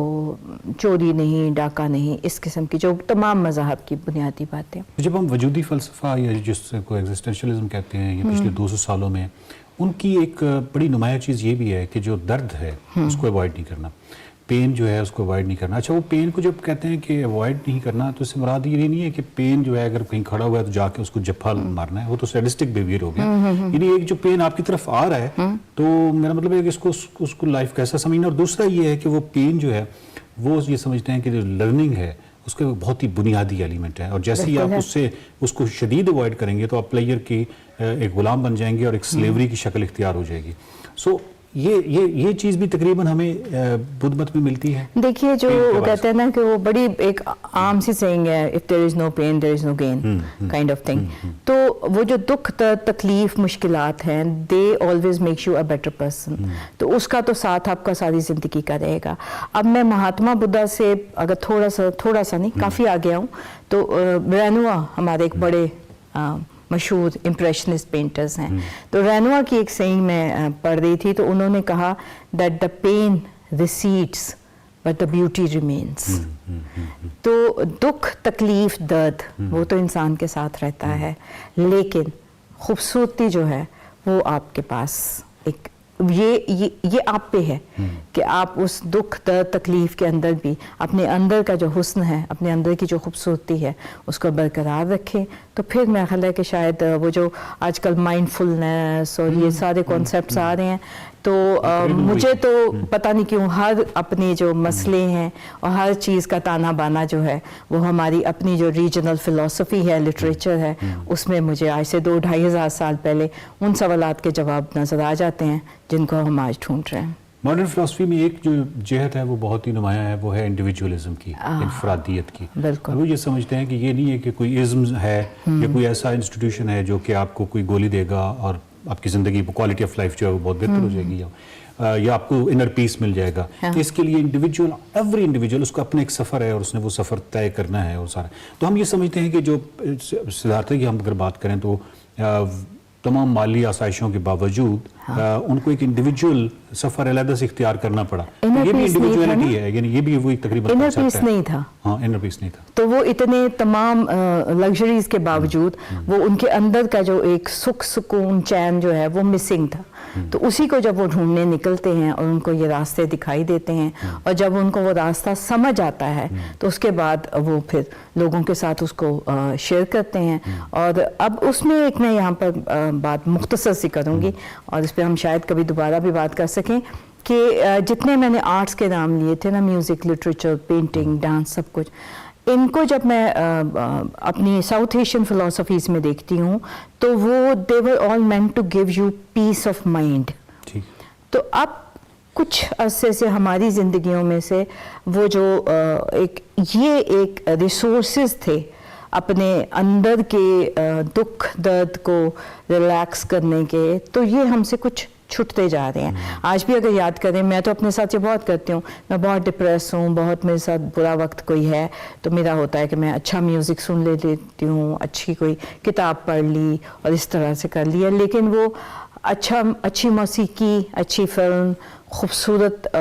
चोरी नहीं, डाका नहीं, इस किस्म की जो तमाम मज़हब की बुनियादी बातें। जब हम वजूदी फ़लसफ़ा या जिसको एग्जिस्टेंशलिज्म कहते हैं, ये पिछले 200 सालों में उनकी एक बड़ी नुमाया चीज़ ये भी है कि जो दर्द है उसको अवॉइड नहीं करना, पेन जो है उसको अवॉइड नहीं करना। अच्छा, वो पेन को जब कहते हैं कि अवॉइड नहीं करना, तो इससे मुराद ये नहीं है कि पेन जो है अगर कहीं खड़ा हुआ है तो जाके उसको जफ्फा मारना है, वो तो सैडिस्टिक बिहेवियर हो गया। यानी एक जो पेन आपकी तरफ आ रहा है, तो मेरा मतलब है कि उसको लाइफ कैसा समझना। और दूसरा ये है कि वो पेन जो है वो ये समझते हैं कि जो लर्निंग है उसका बहुत ही बुनियादी एलिमेंट है, और जैसे ही आप उसको शदीद अवॉइड करेंगे तो आप प्लेयर की एक गुलाम बन जाएंगे और एक स्लेवरी की शक्ल इख्तियार हो जाएगी। सो ये चीज़ भी तकरीबन हमें बुद्ध मत में मिलती है। देखिए, जो वो कहते हैं ना कि वो बड़ी एक आम सी सेइंग है, if there is no pain there is no gain kind of thing. तो वो जो दुख, तकलीफ, मुश्किलात हैं, they always makes you a better person. तो उसका तो साथ आपका सारी जिंदगी का रहेगा। अब मैं महात्मा बुद्धा से अगर थोड़ा सा नहीं, काफ़ी आगे आऊँ तो रेनुआ हमारे एक बड़े मशहूर इम्प्रेशनिस्ट पेंटर्स हैं। तो रेनुआ की एक सेइंग मैं पढ़ रही थी, तो उन्होंने कहा that the pain recedes but the beauty remains. तो दुख, तकलीफ, दर्द वो तो इंसान के साथ रहता है, लेकिन खूबसूरती जो है वो आपके पास एक ये आप पे है कि आप उस दुख, दर्द, तकलीफ के अंदर भी अपने अंदर का जो हुस्न है, अपने अंदर की जो खूबसूरती है उसको बरकरार रखें। तो फिर मेरा ख्याल है कि शायद वो जो आजकल माइंडफुलनेस और ये सारे कॉन्सेप्ट्स आ रहे हैं, तो मुझे तो पता नहीं क्यों हर अपने जो मसले हैं और हर चीज़ का ताना बाना जो है वो हमारी अपनी जो रीजनल फ़िलासफ़ी है, लिटरेचर है, उसमें मुझे आज से 2-2.5 हज़ार साल पहले उन सवालात के जवाब नज़र आ जाते हैं जिनको हम आज ढूंढ रहे हैं। मॉडर्न फिलॉसफी में एक जो जहत है वो बहुत ही नुमाया है, वो है इंडिविजुअलिज्म की, इनफरादियत की। बिल्कुल। वो ये समझते हैं कि ये नहीं है कि कोई इज़्म है या कोई ऐसा इंस्टीट्यूशन है जो कि आपको कोई गोली देगा और आपकी ज़िंदगी क्वालिटी ऑफ लाइफ जो है वो बहुत बेहतर हो जाएगी या आपको इनर पीस मिल जाएगा। इसके लिए इंडिविजुअल, एवरी इंडिविजुअल, उसका अपना एक सफ़र है और उसने वो सफ़र तय करना है और सारा। तो हम ये समझते हैं कि जो सिद्धार्थ की हम अगर बात करें तो तमाम माली आसाइशों के बावजूद उनको एक इंडिविजुअल सफ़र अलग से इख्तियार करना पड़ा। तो ये भी इंडिविजुअलिटी है, यानी ये भी वही तकरीबन इनर पीस नहीं था। हाँ, इनर पीस नहीं था। तो वो इतने तमाम लग्जरीज के बावजूद वो उनके अंदर का जो एक सुख सुकून चैन जो है वो मिसिंग था। तो उसी को जब वो ढूंढने निकलते हैं और उनको ये रास्ते दिखाई देते हैं और जब उनको वो रास्ता समझ आता है तो उसके बाद वो फिर लोगों के साथ उसको शेयर करते हैं। और अब उसमें एक मैं यहाँ पर बात मुख्तसर सी करूँगी और इस पर हम शायद कभी दोबारा भी बात कर सकें कि जितने मैंने आर्ट्स के नाम लिए थे ना, म्यूज़िक, लिटरेचर, पेंटिंग, डांस, सब कुछ, इनको जब मैं अपनी साउथ एशियन फिलोसफीज़ में देखती हूँ तो वो they were all meant to give you peace of mind. तो अब कुछ अरसे से हमारी ज़िंदगियों में से वो जो एक रिसोर्सेज थे अपने अंदर के दुख दर्द को रिलैक्स करने के, तो ये हमसे कुछ छुटते जा रहे हैं। आज भी अगर याद करें, मैं तो अपने साथ ये बहुत करती हूँ, मैं बहुत डिप्रेस हूँ, बहुत मेरे साथ बुरा वक्त कोई है तो मेरा होता है कि मैं अच्छा म्यूज़िक सुन लेती हूँ, अच्छी कोई किताब पढ़ ली और इस तरह से कर लिया। लेकिन वो अच्छी मौसीकी, अच्छी फिल्म, खूबसूरत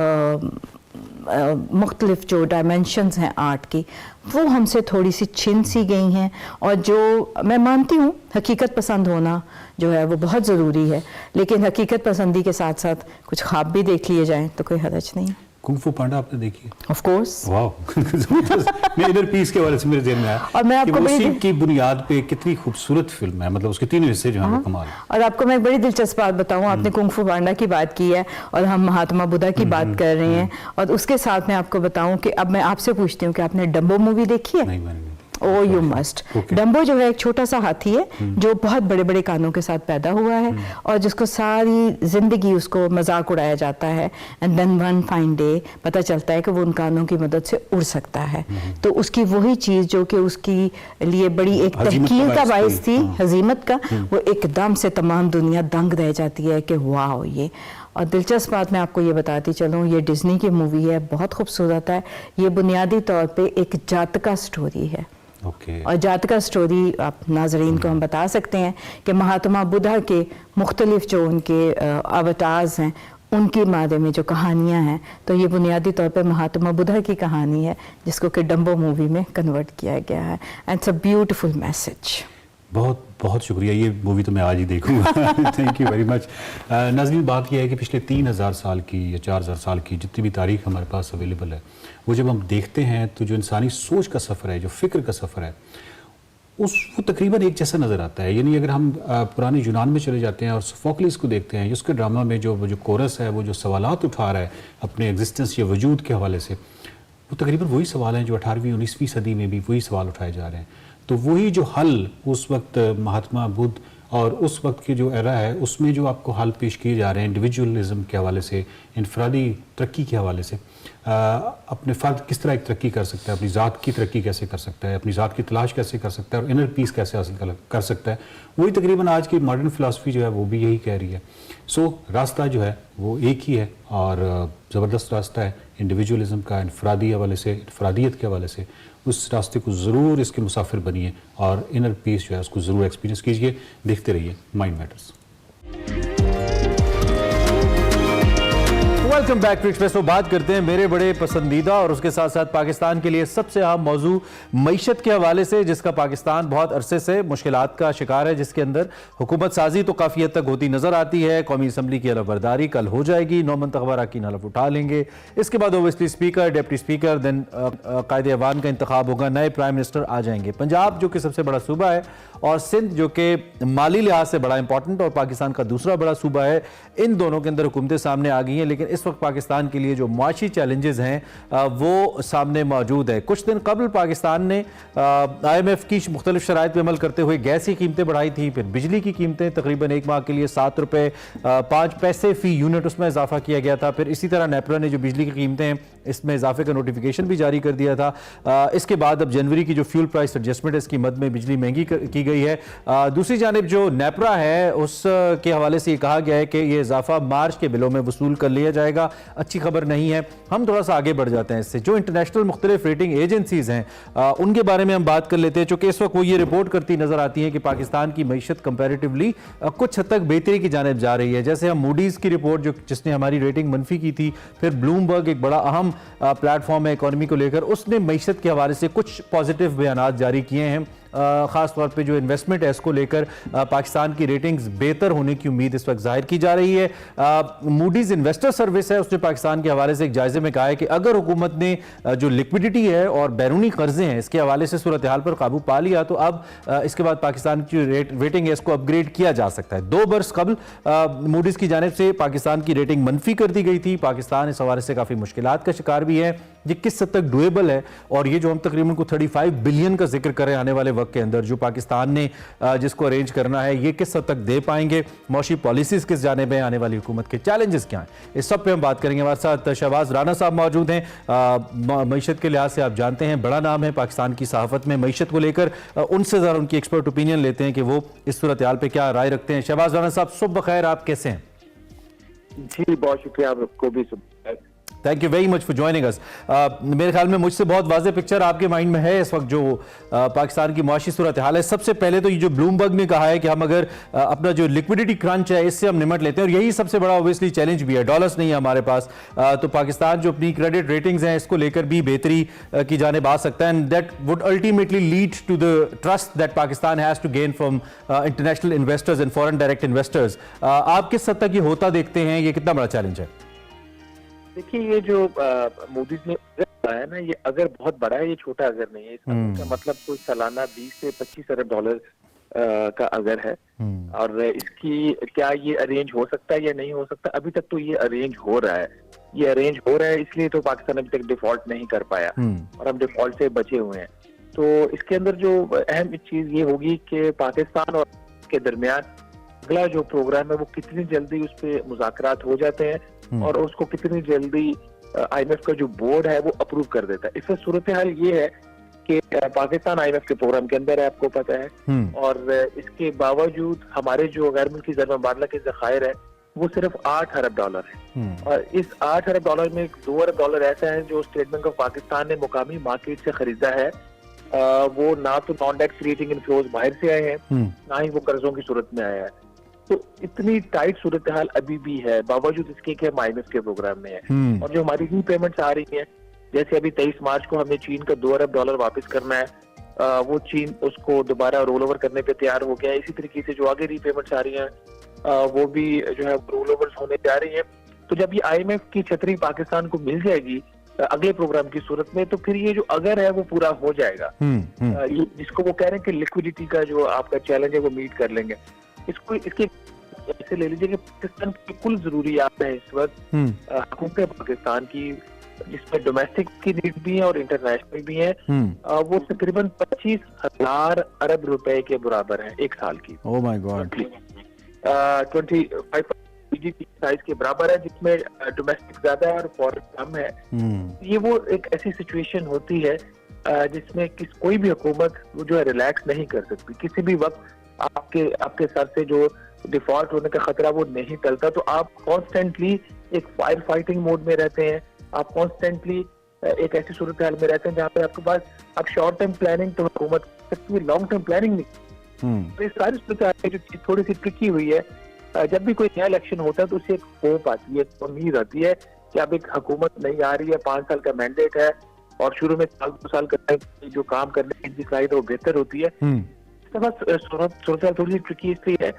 मुख्तलिफ जो डायमेंशंस हैं आर्ट की, वो हमसे थोड़ी सी छिन सी गई हैं। और जो मैं मानती हूँ हकीकत पसंद होना जो है वो बहुत ज़रूरी है, लेकिन हकीकत पसंदी के साथ साथ कुछ ख्वाब भी देख लिए जाएं तो कोई हरज नहीं। कुंग फू पांडा आपने देखी? Of course. वाह। मैं इधर पीस के वाले से मेरे ज़हन में आया और मैं आपको उसी की बुनियाद पे कितनी खूबसूरत फिल्म है, मतलब उसके 3 हिस्से जो हैं कमाल। और आपको मैं एक बड़ी दिलचस्प बात बताऊं, आपने कुंग फू पांडा की बात की है और हम महात्मा बुद्धा की बात कर रहे हैं, और उसके साथ मैं आपको बताऊं कि अब मैं आपसे पूछती हूँ कि आपने डम्बो मूवी देखी है? नहीं, मैंने नहीं। ओ यू मस्ट। डम्बो जो है एक छोटा सा हाथी है जो बहुत बड़े बड़े कानों के साथ पैदा हुआ है और जिसको सारी जिंदगी उसको मजाक उड़ाया जाता है, and then one fine day पता चलता है कि वो उन कानों की मदद से उड़ सकता है। तो उसकी वही चीज़ जो कि उसकी लिए बड़ी एक तहकीर का बाइस थी, हजीमत का, वो एकदम से तमाम दुनिया दंग रह जाती है कि वाह ये। और दिलचस्प बात मैं आपको ये बताती चलूँ, ये डिज्नी की मूवी है, बहुत खूबसूरत है। ये बुनियादी तौर पे एक जातका स्टोरी है। और जातका स्टोरी आप नाजरीन को हम बता सकते हैं कि महात्मा बुद्धा के मुख्तलिफ जो उनके अवतार्स हैं उनके बारे में जो कहानियाँ हैं, तो ये बुनियादी तौर पे महात्मा बुद्धा की कहानी है जिसको कि डम्बो मूवी में कन्वर्ट किया गया है। And it's a beautiful message. बहुत बहुत शुक्रिया, ये मूवी तो मैं आज ही देखूंगा। Thank you very much. नाज़रीन, बात यह है कि पिछले 3000 साल की या 4000 साल की जितनी भी तारीख हमारे पास अवेलेबल है, वो जब हम देखते हैं तो जो इंसानी सोच का सफ़र है, जो फ़िक्र का सफ़र है, वो तकरीबन एक जैसा नज़र आता है। यानी अगर हम पुराने यूनान में चले जाते हैं और सोफोक्लिस को देखते हैं, उसके ड्रामा में जो कोरस है, वो जो सवालात उठा रहा है अपने एग्जिस्टेंस या वजूद के हवाले से, वो तकरीबन वही सवाल हैं जो 18वीं 19वीं सदी में भी वही सवाल उठाए जा रहे हैं। तो वही जो हल उस वक्त महात्मा बुद्ध और उस वक्त के जो एरा है उसमें जो आपको हल पेश किए जा रहे हैं इंडिविजुअलिज्म के हवाले से, इनफरादी तरक्की के हवाले से, अपने फ़र्द किस तरह एक तरक्की कर सकता है, अपनी ज़ात की तरक्की कैसे कर सकता है, अपनी ज़ात की तलाश कैसे कर सकता है और इनर पीस कैसे हासिल कर सकता है, वही तकरीबन आज की मॉडर्न फ़िलासफ़ी जो है वो भी यही कह रही है। सो रास्ता जो है वो एक ही है और ज़बरदस्त रास्ता है इंडिविजुअलिज्म का, इनफरादी हवाले से, इनफरादियत के हवाले से। उस रास्ते को ज़रूर इसके मुसाफिर बनिए और इनर पीस जो है उसको ज़रूर एक्सपीरियंस कीजिए। देखते रहिए mind matters. Welcome back to Expresso. बात करते हैं मेरे बड़े पसंदीदा और उसके साथ साथ पाकिस्तान के लिए सबसे अहम मौजू मईशत के हवाले से, जिसका पाकिस्तान बहुत अरसे से मुश्किलात का शिकार है, जिसके अंदर हुकूमत साजी तो काफ़ी हद तक होती नजर आती है। कौमी असम्बली की हलफबरदारी कल हो जाएगी, 9 मुंतखबा अरकान हलफ उठा लेंगे। इसके बाद Owaisi speaker, deputy speaker, then कायदे अवान का इंतखाब होगा, नए प्राइम मिनिस्टर आ जाएंगे। पंजाब जो कि सबसे बड़ा सूबा है और सिंध जो कि माली लिहाज से बड़ा इंपॉर्टेंट और पाकिस्तान का दूसरा बड़ा सूबा है, इन दोनों के अंदर हुकूमतें सामने आ गई हैं। लेकिन इस वक्त पाकिस्तान के लिए जो मुआशी चैलेंजेस हैं वो सामने मौजूद है। कुछ दिन कबल पाकिस्तान ने IMF की मुख्तलिफ शराइत पर अमल करते हुए गैस की कीमतें बढ़ाई थी, फिर बिजली की कीमतें तकरीबन 1 माह के लिए 7 रुपये 5 पैसे फी यूनिट उसमें इजाफा किया गया था। फिर इसी तरह नेपरा ने जो बिजली की कीमतें हैं इसमें इजाफे का नोटिफिकेशन भी जारी कर दिया था। इसके बाद अब जनवरी की जो फ्यूल प्राइस एडजस्टमेंट है इसकी मद में बिजली महंगी की गई है। दूसरी जानिब जो नेपरा है उसके हवाले से ये कहा गया है कि ये इजाफा मार्च के बिलों में वसूल कर लिया जाएगा। अच्छी खबर नहीं है। हम थोड़ा सा आगे बढ़ जाते हैं इससे। जो इंटरनेशनल मुख्तलिफ रेटिंग एजेंसीज हैं उनके बारे में हम बात कर लेते हैं, चूंकि इस वक्त वो ये रिपोर्ट करती नजर आती है कि पाकिस्तान की मईशत कंपैरेटिवली कुछ हद तक बेहतरी की जानिब जा रही है। जैसे हम मूडीज की रिपोर्ट जिसने हमारी रेटिंग मनफी की थी, फिर ब्लूमबर्ग एक बड़ा अहम प्लेटफॉर्म है इकोनॉमी को लेकर, उसने मईशत के हवाले से कुछ पॉजिटिव बयान जारी किए हैं। खास तौर पे जो इन्वेस्टमेंट है इसको लेकर पाकिस्तान की रेटिंग्स बेहतर होने की उम्मीद इस वक्त जाहिर की जा रही है। मूडीज इन्वेस्टर सर्विस है उसने पाकिस्तान के हवाले से एक जायजे में कहा है कि अगर हुकूमत ने जो लिक्विडिटी है और बैरूनी कर्जे हैं इसके हवाले से सूरत हाल पर काबू पा लिया तो अब इसके बाद पाकिस्तान की रेटिंग है इसको अपग्रेड किया जा सकता है। 2 बरस कबल मूडीज की जानिब से पाकिस्तान की रेटिंग मनफी कर दी गई थी। पाकिस्तान इस हवाले से काफी मुश्किलात का शिकार भी है। ये किस हद तक डुएबल है और ये जो हम तकरीबन को 35 बिलियन का जिक्र करें आने वाले वक्त के अंदर जो पाकिस्तान ने जिसको अरेंज करना है, ये किस हद तक दे पाएंगे, मौशी पॉलिसीज किस जाने में आने वाली हुकूमत के चैलेंजेस क्या हैं, इस सब पे हम बात करेंगे। हमारे साथ शहबाज राना साहब मौजूद हैं। मईशत के लिहाज से आप जानते हैं बड़ा नाम है पाकिस्तान की सहाफत में मईशत को लेकर। उनसे जरा उनकी एक्सपर्ट ओपिनियन लेते हैं कि वो इस सूरत हाल पे क्या राय रखते हैं। शहबाज राना साहब सुबह खैर, आप कैसे हैं? जी बहुत शुक्रिया, आपको भी thank you very much for joining us. मेरे ख्याल में मुझसे बहुत वाज़ेह पिक्चर आपके माइंड में है इस वक्त जो पाकिस्तान की मुआशी सूरत हाल है। सबसे पहले तो ये जो ब्लूमबर्ग ने कहा है कि हम अगर अपना जो लिक्विडिटी क्रंच है इससे हम निमट लेते हैं और यही सबसे बड़ा ऑब्वियसली चैलेंज भी है, डॉलर्स नहीं है हमारे पास, तो पाकिस्तान जो अपनी क्रेडिट रेटिंग्स हैं इसको लेकर भी बेहतरी की जानिब आ सकता है and that would ultimately lead to the trust that Pakistan has to gain from international investors and foreign direct investors. आप किस हद तक ये होता देखते हैं, ये कितना बड़ा चैलेंज है? देखिए, ये जो मूडीज ने है ना, ये अगर बहुत बड़ा है, ये छोटा अगर नहीं है। इसका मतलब कोई सालाना 20 से 25 अरब डॉलर का अगर है और इसकी क्या ये अरेंज हो सकता है या नहीं हो सकता, अभी तक तो ये अरेंज हो रहा है। ये अरेंज हो रहा है इसलिए तो पाकिस्तान अभी तक डिफॉल्ट नहीं कर पाया और हम डिफॉल्ट से बचे हुए हैं। तो इसके अंदर जो अहम चीज ये होगी कि पाकिस्तान और के दरमियान अगला जो प्रोग्राम है वो कितनी जल्दी उस पर मुज़ाकरात हो जाते हैं और उसको कितनी जल्दी IMF का जो बोर्ड है वो अप्रूव कर देता है। इसमें सूरत हाल ये है कि पाकिस्तान IMF के प्रोग्राम के अंदर है, आपको पता है, और इसके बावजूद हमारे जो गैर मुल्की ज़र मुबादला के ज़खायर है वो सिर्फ 8 अरब डॉलर है और इस 8 अरब डॉलर में 2 अरब डॉलर ऐसा है जो स्टेट बैंक ऑफ पाकिस्तान ने मुकामी मार्केट से खरीदा है। वो ना तो नॉन डेट क्रिएटिंग इनफ्लोज बाहर से आए हैं ना ही वो कर्जों की सूरत में आया है। तो इतनी टाइट सूरत हाल अभी भी है बावजूद इसके कि हम IMF के प्रोग्राम में है। और जो हमारी रीपेमेंट्स आ रही हैं, जैसे अभी 23 मार्च को हमें चीन का 2 अरब डॉलर वापस करना है, वो चीन उसको दोबारा रोल ओवर करने पे तैयार हो गया है। इसी तरीके से जो आगे रीपेमेंट्स आ रही हैं वो भी जो है रोल ओवर होने जा रही है। तो जब ये IMF की छतरी पाकिस्तान को मिल जाएगी अगले प्रोग्राम की सूरत में, तो फिर ये जो अगर है वो पूरा हो जाएगा। ये जिसको वो कह रहे हैं कि लिक्विडिटी का जो आपका चैलेंज है वो मीट कर लेंगे। इसके ऐसे ले लीजिए कि पाकिस्तान की कुल जरूरियात है इस वक्त हुकूमत पाकिस्तान की, जिसमें डोमेस्टिक की नीड भी है और इंटरनेशनल भी है, वो तकरीबन 25,000 अरब रुपए के बराबर है एक साल की। Oh my God, 25 GDP size के बराबर है, जिसमें डोमेस्टिक ज्यादा है और फॉरेन कम है। ये वो एक ऐसी सिचुएशन होती है जिसमें कोई भी हुकूमत जो है रिलैक्स नहीं कर सकती। किसी भी वक्त आपके सर से जो डिफॉल्ट होने का खतरा वो नहीं टलता, तो आप कॉन्स्टेंटली एक फायर फाइटिंग मोड में रहते हैं। आप कॉन्स्टेंटली एक ऐसी सूरत हाल में रहते हैं जहाँ पे आपके पास आप शॉर्ट टर्म प्लानिंग तो हुकूमत कर सकती है, लॉन्ग टर्म प्लानिंग नहीं। तो इस सारी सूरत हाल जो थोड़ी सी ट्रिकी हुई है, जब भी कोई नया इलेक्शन होता है तो उससे एक होप आती है, उम्मीद आती है कि अब एक हुकूमत नहीं आ रही है, 5 साल का मैंडेट है और शुरू में साल 2 साल करने जो काम करने की शायद वो बेहतर होती है। इसके बाद सूरत थोड़ी सी ट्रिकी इसलिए है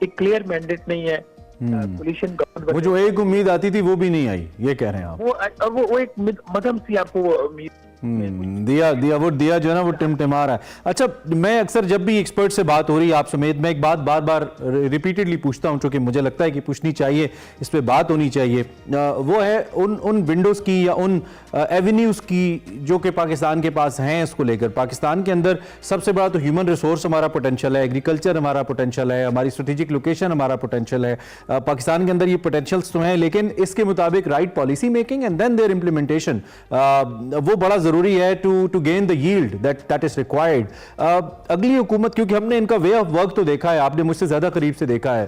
कि क्लियर मैंडेट नहीं है, पोल्यूशन वो जो एक उम्मीद आती थी वो भी नहीं आई, ये कह रहे हैं आप? वो एक मध्यम सी आपको उम्मीद दिया जो है ना वो टिमटिमा रहा है। अच्छा, मैं अक्सर जब भी एक्सपर्ट से बात हो रही है आप समेत, मैं एक बात बार बार रिपीटेडली पूछता हूं, क्योंकि मुझे लगता है कि पूछनी चाहिए, इस पे बात होनी चाहिए। वो है उन विंडोज की या उन एवेन्यूज की जो कि पाकिस्तान के पास हैं, इसको लेकर पाकिस्तान के अंदर सबसे बड़ा तो ह्यूमन रिसोर्स हमारा पोटेंशियल है, एग्रीकल्चर हमारा पोटेंशियल है, हमारी स्ट्रेटेजिक लोकेशन हमारा पोटेंशियल है। पाकिस्तान के अंदर ये पोटेंशियल्स तो हैं, लेकिन इसके मुताबिक right policy making and then their implementation वो बड़ा जरूरी है to gain the yield that is required. अगली हुकूमत, क्योंकि हमने इनका वे ऑफ वर्क तो देखा है, आपने मुझसे ज्यादा करीब से देखा है,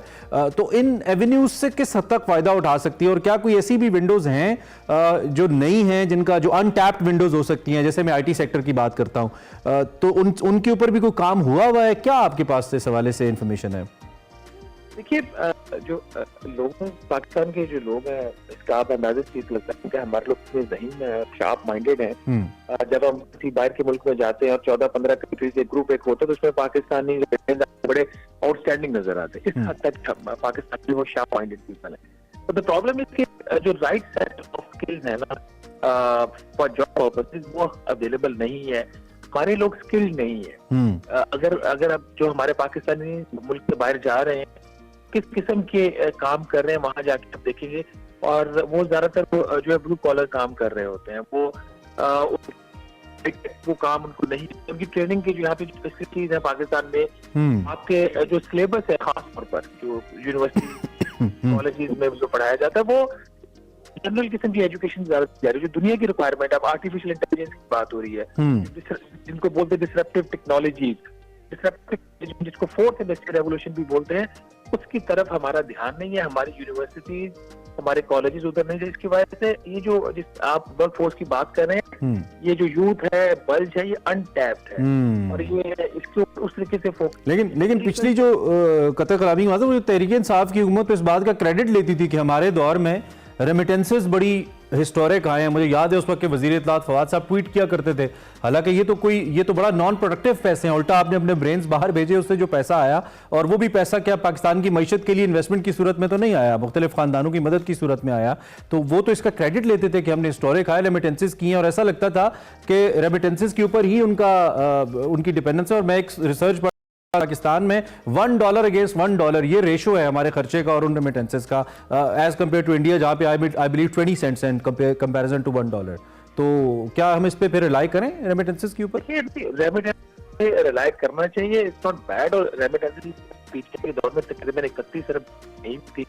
तो इन एवेन्यूज से किस हद तक फायदा उठा सकती है, और क्या कोई ऐसी भी विंडोज हैं जो नई हैं, जिनका जो अनटैप्ड विंडोज हो सकती हैं, जैसे मैं आईटी सेक्टर की बात करता हूं, तो उनके ऊपर भी कोई काम हुआ है क्या? आपके पास इस हवाले से इंफॉर्मेशन है? देखिए, जो लोगों पाकिस्तान के जो लोग हैं, इसका आप अंदाजा चीज लगता है कि हमारे लोग इतने ज़हीन है, शार्प माइंडेड हैं। जब हम किसी बाहर के मुल्क में जाते हैं और 14-15 कंट्रीज के ग्रुप एक होता है, तो उसमें पाकिस्तानी बड़े आउटस्टैंडिंग नजर आते हैं। इस हद तक पाकिस्तान वो शार्प माइंडेड पीपल है। तो द प्रॉब्लम इज कि जो राइट सेट ऑफ स्किल्स है ना फॉर जॉब पर्पसेस, वो अवेलेबल नहीं है। हमारे लोग स्किल्ड नहीं है। अगर अब जो हमारे पाकिस्तानी मुल्क से बाहर जा रहे हैं, किस किस्म के काम कर रहे हैं, वहां जाके आप देखेंगे, और वो ज्यादातर जो है ब्लू कॉलर काम कर रहे होते हैं। वो काम उनको नहीं, क्योंकि ट्रेनिंग की जो यहाँ पे फैसिलिटीज है पाकिस्तान में, आपके जो सिलेबस है खास तौर पर जो यूनिवर्सिटी कॉलेजेस में जो पढ़ाया जाता है, वो जनरल किस्म की एजुकेशन ज्यादा जा रही है, जो दुनिया की रिक्वायरमेंट। अब आर्टिफिशियल इंटेलिजेंस की बात हो रही है, जिनको बोलते हैं डिसरप्टिव टेक्नोलॉजीज, जिसको फोर्थ इंडस्ट्रियल रेवोल्यूशन भी बोलते हैं, उसकी तरफ हमारा ध्यान नहीं है। हमारी यूनिवर्सिटीज, हमारे कॉलेजेस उधर नहीं है, जिसकी वजह से ये जो जिस आप वर्क फोर्स की बात कर रहे हैं, ये जो यूथ है, बल्ज है, ये अनटैप्ड है, और ये इसके उस तरीके से फोकस। लेकिन पिछली जो कतर कलामी हुआ था, वो तहरीक इंसाफ की हुकूमत इस बात का क्रेडिट लेती थी कि हमारे दौर में रेमिटेंसेस बड़ी हिस्टोरिक आए हैं। मुझे याद है उस वक्त के वजीर इत्तलात फवाद साहब ट्वीट किया करते थे, हालांकि ये तो बड़ा नॉन प्रोडक्टिव पैसे हैं, उल्टा आपने अपने ब्रेन्स बाहर भेजे, उससे जो पैसा आया, और वो भी पैसा क्या पाकिस्तान की मईशत के लिए इन्वेस्टमेंट की सूरत में तो नहीं आया, मुख्तलिफ खानदानों की मदद की सूरत में आया। तो वो तो इसका क्रेडिट लेते थे कि हमने हिस्टोरिक आए रेमिटेंसेस किए हैं, और ऐसा लगता था कि रेमिटेंसेस के ऊपर ही उनकी डिपेंडेंस है। और मैं एक रिसर्च पाकिस्तान में $1 अगेंस्ट $1 ये रेशो है हमारे खर्चे का और उन रेमिटेंसेस का, एज कंपेयर टू इंडिया, जहां पे I believe 20 cents in comparison to $1। तो क्या हम इस पे फिर रिलाई करें रेमिटेंसेस के ऊपर? रेमिटेंस पे रिलाई करना चाहिए, इट्स नॉट बैड। और रेमिटेंसेस पीछे के दौर में तकरीबन 31 अरब नहीं थी,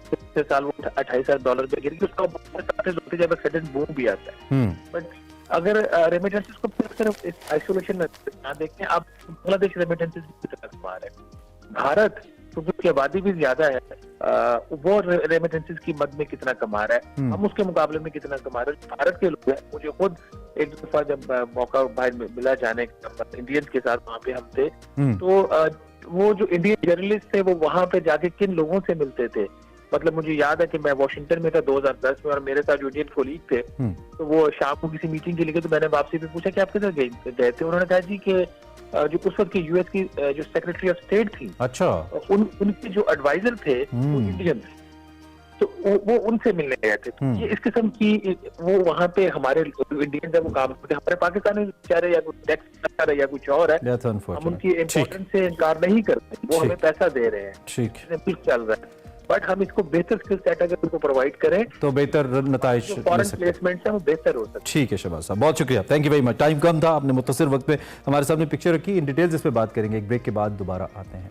पिछले साल वो $28 पे गिर गई, उसका जब सडन बूम भी आता है। बट अगर रेमिटेंसेस को सिर्फ इस आइसोलेशन में ना देखें, अब बांग्लादेश रेमिटेंसेस की तरफ कमा रहे हैं, भारत क्योंकि उसकी आबादी भी ज्यादा है, वो रेमिटेंसेस की मद में कितना कमा रहा है, हम उसके मुकाबले में कितना कमा रहे हैं। भारत के लोग हैं, मुझे खुद एक दफा जब मौका बाहर मिला जाने का, इंडियंस के साथ वहाँ पे हम थे, तो वो जो इंडियन जर्नलिस्ट थे, वो वहाँ पे जाके किन लोगों से मिलते थे। मतलब मुझे याद है कि मैं वॉशिंगटन में था 2010 में, और मेरे साथ जो इंडियन कोलीग थे, तो वो शाम को किसी मीटिंग के लिए, तो मैंने वापसी पे पूछा कि आप किधर गए थे। उन्होंने कहा जी कि जो उस वक्त की यूएस की जो सेक्रेटरी ऑफ स्टेट थी, अच्छा, उनके जो एडवाइजर थे वो इंडियन, तो वो उनसे मिलने गए थे। तो ये इस किस्म की वो वहाँ पे हमारे इंडियन है वो काम करते हैं, हमारे पाकिस्तानी बेचारे या कोई टैक्स या कुछ और है, हम उनकी इम्पोर्टेंस से इनकार नहीं करते, वो हमें पैसा दे रहे हैं, चल रहा है। बट हम इसको बेहतर स्किल सेट अगर उनको प्रोवाइड करें तो बेहतर नताइज फॉरेन प्लेसमेंट से वो बेहतर हो सकता है। ठीक है शहबाज साहब, बहुत शुक्रिया, thank you very much. Time कम था, आपने मुख्तसर वक्त पे हमारे सामने पिक्चर रखी, इन डिटेल्स इस पे बात करेंगे, एक ब्रेक के बाद दोबारा आते हैं।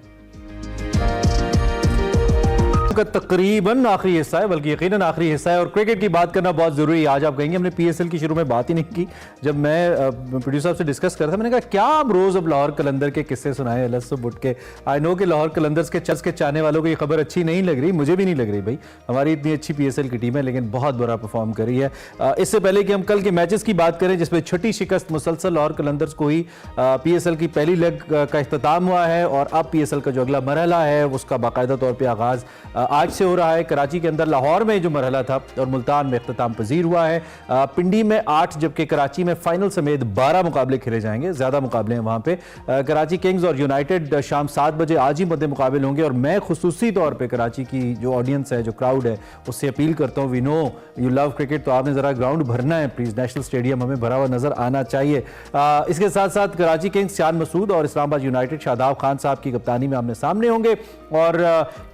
का तकरीबन आखिरी हिस्सा है, बल्कि यकीनन आखिरी हिस्सा है, और क्रिकेट की बात करना बहुत जरूरी है। आज आप कहेंगे हमने पीएसएल की शुरू में बात ही नहीं की। जब मैं प्रोड्यूसर साहब से डिस्कस कर रहा था, मैंने कहा क्या आप रोज अब लाहौर कलंदर के किस्से सुनाए अलस से बुट के। आई नो कि लाहौर कलंदर्स के चर्च के चाहने वालों को ये खबर अच्छी नहीं लग रही, मुझे भी नहीं लग रही भाई, हमारी इतनी अच्छी पीएसएल की टीम है लेकिन बहुत बुरा परफॉर्म कर रही है। इससे पहले कि हम कल के मैचेस की बात करें, जिसमें छठी शिकस्त मुसलसल लाहौर कलंदर्स को ही पीएसएल की पहली लेग का इख्तिताम हुआ है, और अब पीएसएल का जो अगला मरहला है उसका बाकायदा तौर पर आगाज आज से हो रहा है कराची के अंदर। लाहौर में जो मरहला था और मुल्तान में इख्तिताम पजीर हुआ है। पिंडी में 8 जबकि कराची में फाइनल समेत 12 मुकाबले खेले जाएंगे। ज़्यादा मुकाबले हैं वहाँ पे। कराची किंग्स और यूनाइटेड शाम 7 बजे आज ही मद्दे मुकाबले होंगे और मैं खुसूसी तौर पर कराची की जो ऑडियंस है, जो क्राउड है, उससे अपील करता हूँ, we know you love cricket, तो आपने ज़रा ग्राउंड भरना है प्लीज़। नेशनल स्टेडियम हमें भरा हुआ नज़र आना चाहिए। इसके साथ साथ कराची किंग्स चांद मसूद और इस्लामाबाद यूनाइटेड शादाब खान साहब की कप्तानी में आमने सामने होंगे। और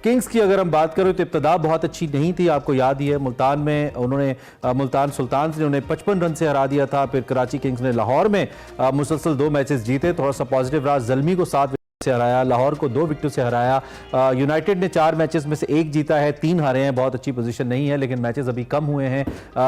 किंग्स की अगर हम बात करें तो इब्तदा बहुत अच्छी नहीं थी, आपको याद ही है। मुल्तान में उन्होंने मुल्तान सुल्तान ने उन्हें 55 रन से हरा दिया था। फिर कराची किंग्स ने लाहौर में मुसलसल 2 मैचेस जीते। थोड़ा सा पॉजिटिव रहा, ज़ल्मी को 7 से हराया, लाहौर को 2 विकेटों से हराया। यूनाइटेड ने 4 मैचेस में से 1 जीता है, 3 हारे हैं। बहुत अच्छी पोजीशन नहीं है लेकिन मैचेस अभी कम हुए हैं।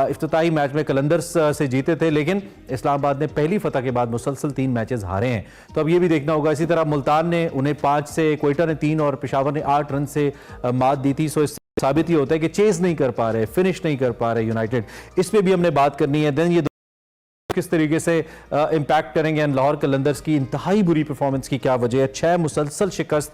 इफ्तिताही मैच में कलंदर्स से जीते थे लेकिन इस्लामाबाद ने पहली फतह के बाद मुसलसल 3 मैचेस हारे हैं, तो अब ये भी देखना होगा। इसी तरह मुल्तान ने उन्हें 5 से, क्वेटा ने 3 और पेशावर ने 8 रन से मात दी थी। सो इससे साबित ही होता है कि चेज नहीं कर पा रहे, फिनिश नहीं कर पा रहे यूनाइटेड। इस पर भी हमने बात करनी है। देन ये किस तरीके से इम्पैक्ट करेंगे एंड लाहौर कलंदर्स की इंतहाई बुरी परफॉर्मेंस की क्या वजह है, 6 मुसलसल शिकस्त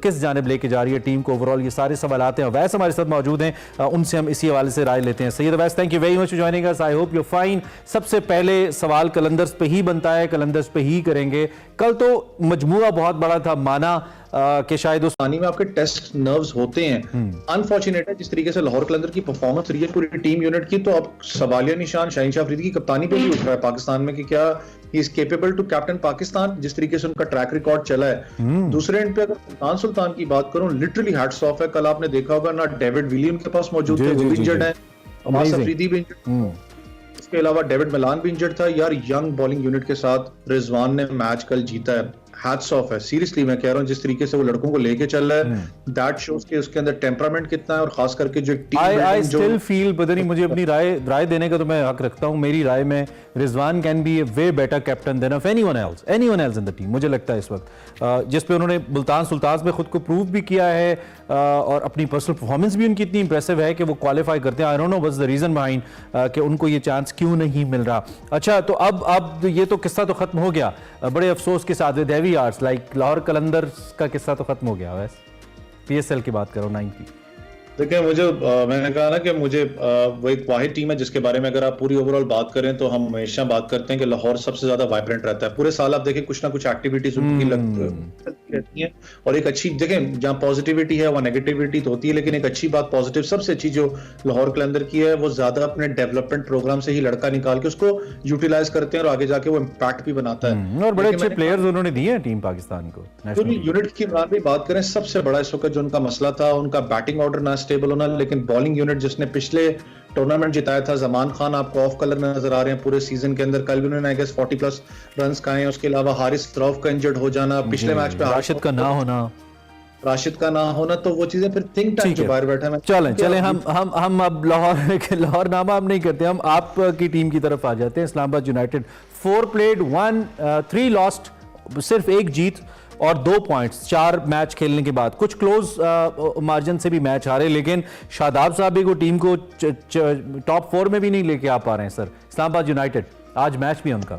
किस जानिब लेके जा रही है टीम को ओवरऑल, ये सारे सवाल आते हैं। वैस हमारे साथ मौजूद हैं, उनसे हम इसी हवाले से राय लेते हैं। सैयद वैस, thank you very much for joining us, I hope you fine. सबसे पहले सवाल कलंदर्स पे ही बनता है, कलंदर्स पे ही करेंगे। कल तो मजमुआ बहुत बड़ा था, माना कि शायद उस पानी में आपके टेस्ट नर्व्स होते हैं। अनफॉर्चुनेट है जिस तरीके से लाहौर कलंदर की परफॉर्मेंस रही है पूरी टीम यूनिट की, तो अब सवालिया निशान शाहीन शाह अफरीदी की कप्तानी पे भी उठ रहा है पाकिस्तान में कि क्या he is capable to captain Pakistan, जिस तरीके से उनका ट्रैक रिकॉर्ड चला है। दूसरे एंड पे अगर सुल्तान सुल्तान की बात करूं, लिटरली हैट्स ऑफ है। कल आपने देखा होगा ना, डेविड विली उनके पास मौजूद थे, वो इंजर्ड है, अब्बास अफरीदी भी इंजर्ड, इसके अलावा डेविड मिलान भी इंजर्ड था। यार यंग बॉलिंग यूनिट के साथ रिजवान ने मैच कल जीता है। हैट्स ऑफ है, सीरियसली मैं कह रहा हूं, जिस तरीके से वो लड़कों को लेके चल रहा है, दैट शोज के उसके अंदर टेम्परामेंट कितना है और खास करके जो टीम आई स्टिल फील, पता नहीं, मुझे अपनी राय देने का तो मैं हक रखता हूं। मेरी राय में Rizwan can be a way better captain than of anyone else in the team, मुझे लगता है इस वक्त, जिस पे उन्होंने मुल्तान सुल्तान में खुद को प्रूव भी किया है और अपनी पर्सनल परफॉर्मेंस भी उनकी इतनी इंप्रेसिव है कि वो क्वालिफाई करते हैं। I don't know what's the reason behind कि उनको ये चांस क्यों नहीं मिल रहा। अच्छा, तो अब ये तो किस्सा तो खत्म हो गया बड़े अफसोस के साथ with heavy arts, like Lahore Qalandars का किस्सा तो खत्म हो गया। वैसे पीएसएल की बात करो 9 की, देखिए मुझे मैंने कहा ना कि मुझे वो एक वाहिद टीम है जिसके बारे में अगर आप पूरी ओवरऑल बात करें तो हम हमेशा बात करते हैं कि लाहौर सबसे ज्यादा वाइब्रेंट रहता है। पूरे साल आप देखें कुछ ना कुछ एक्टिविटीज उनकी रहती है और एक अच्छी, देखें जहाँ पॉजिटिविटी है वहाँ नेगेटिविटी तो होती है, लेकिन एक अच्छी बात पॉजिटिव सबसे अच्छी जो लाहौर के अंदर की है वो ज्यादा अपने डेवलपमेंट प्रोग्राम से ही लड़का निकाल के उसको यूटिलाइज करते हैं और आगे जाके वो इम्पैक्ट भी बनाता है और बड़े अच्छे प्लेयर्स उन्होंने दिए हैं टीम पाकिस्तान को। यूनिट की भी बात करें, सबसे बड़ा इस वक्त जो उनका मसला था उनका बैटिंग ऑर्डर ना स्टेबल होना, लेकिन बॉलिंग यूनिट जिसने पिछले टूर्नामेंट जिताया था, जमान खान आपको ऑफ कलर नजर आ रहे हैं पूरे सीजन के अंदर। कल भी उन्होंने आई गेस 40+ रन्स खाए हैं। उसके अलावा हारिस रऊफ का इंजर्ड हो जाना, पिछले मैच पे राशिद का ना होना, तो वो चीजें फिर थिंक टैंक जो बाहर बैठा है। चलें हम अब लाहौर नामा हम नहीं करते, हम आपकी टीम की तरफ आ जाते हैं। इस्लामाबाद यूनाइटेड 4 प्लेड 3 लॉस्ट, सिर्फ 1 जीत और 2 पॉइंट्स 4 मैच खेलने के बाद। कुछ क्लोज मार्जिन से भी मैच हारे, लेकिन शादाब साहब भी को टीम को टॉप 4 में भी नहीं लेके आ पा रहे हैं सर। इस्लामाबाद यूनाइटेड आज मैच भी उनका,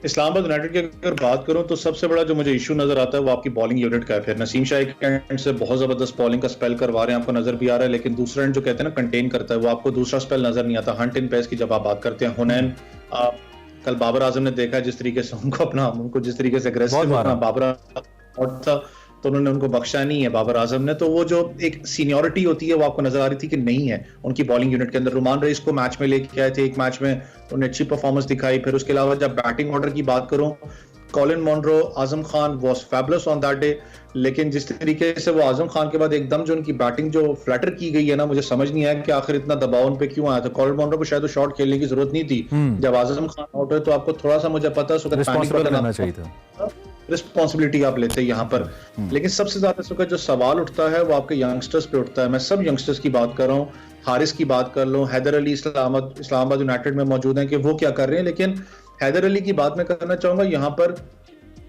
इस्लामाबाद यूनाइटेड की अगर बात करूं तो सबसे बड़ा जो मुझे इशू नजर आता है वो आपकी बॉलिंग यूनिट का है। फिर नसीम शाह एक एंड से बहुत जबरदस्त बॉलिंग का स्पेल करवा रहे हैं, आपको नजर भी आ रहा है, लेकिन दूसरा एंड जो कहते हैं ना कंटेन करता है, वो आपको दूसरा स्पेल नजर नहीं आता। हंट इन पेस की जब आप बात करते हैं, हुनैन कल बाबर आजम ने देखा जिस तरीके से उनको जिस तरीके से अग्रेसिव बाबर आउट था तो उन्होंने उनको बख्शा नहीं है बाबर आजम ने। तो वो जो एक सीनियरिटी होती है वो आपको नजर आ रही थी कि नहीं है उनकी बॉलिंग यूनिट के अंदर। रुमान रईस को मैच में लेके आए थे, एक मैच में उन्होंने अच्छी परफॉर्मेंस दिखाई। फिर उसके अलावा जब बैटिंग ऑर्डर की बात करूं, Colin Munro, Azam Khan was fabulous on that day, लेकिन जिस तरीके से वो आजम खान के बाद एकदम जो उनकी बैटिंग जो फ्लैटर की गई है ना, मुझे समझ नहीं आया कि आखिर इतना दबाव उन पे क्यों आया था। कॉलिन मॉन्रो को शायद शॉट खेलने की जरूरत नहीं थी, जब आजम खान आउट है तो आपको थोड़ा सा मुझे पता है रिस्पॉन्सिबिलिटी आप लेते हैं यहाँ पर। लेकिन सबसे ज्यादा इस वक्त जो सवाल उठता है वो आपके यंगस्टर्स पे उठता है। मैं सब यंगस्टर्स की बात कर रहा हूँ, हारिस की बात कर लो, हैदर अली इस्लामाबाद यूनाइटेड में मौजूद हैं कि वो क्या कर रहे हैं, लेकिन हैदर अली की बात मैं करना चाहूंगा यहाँ पर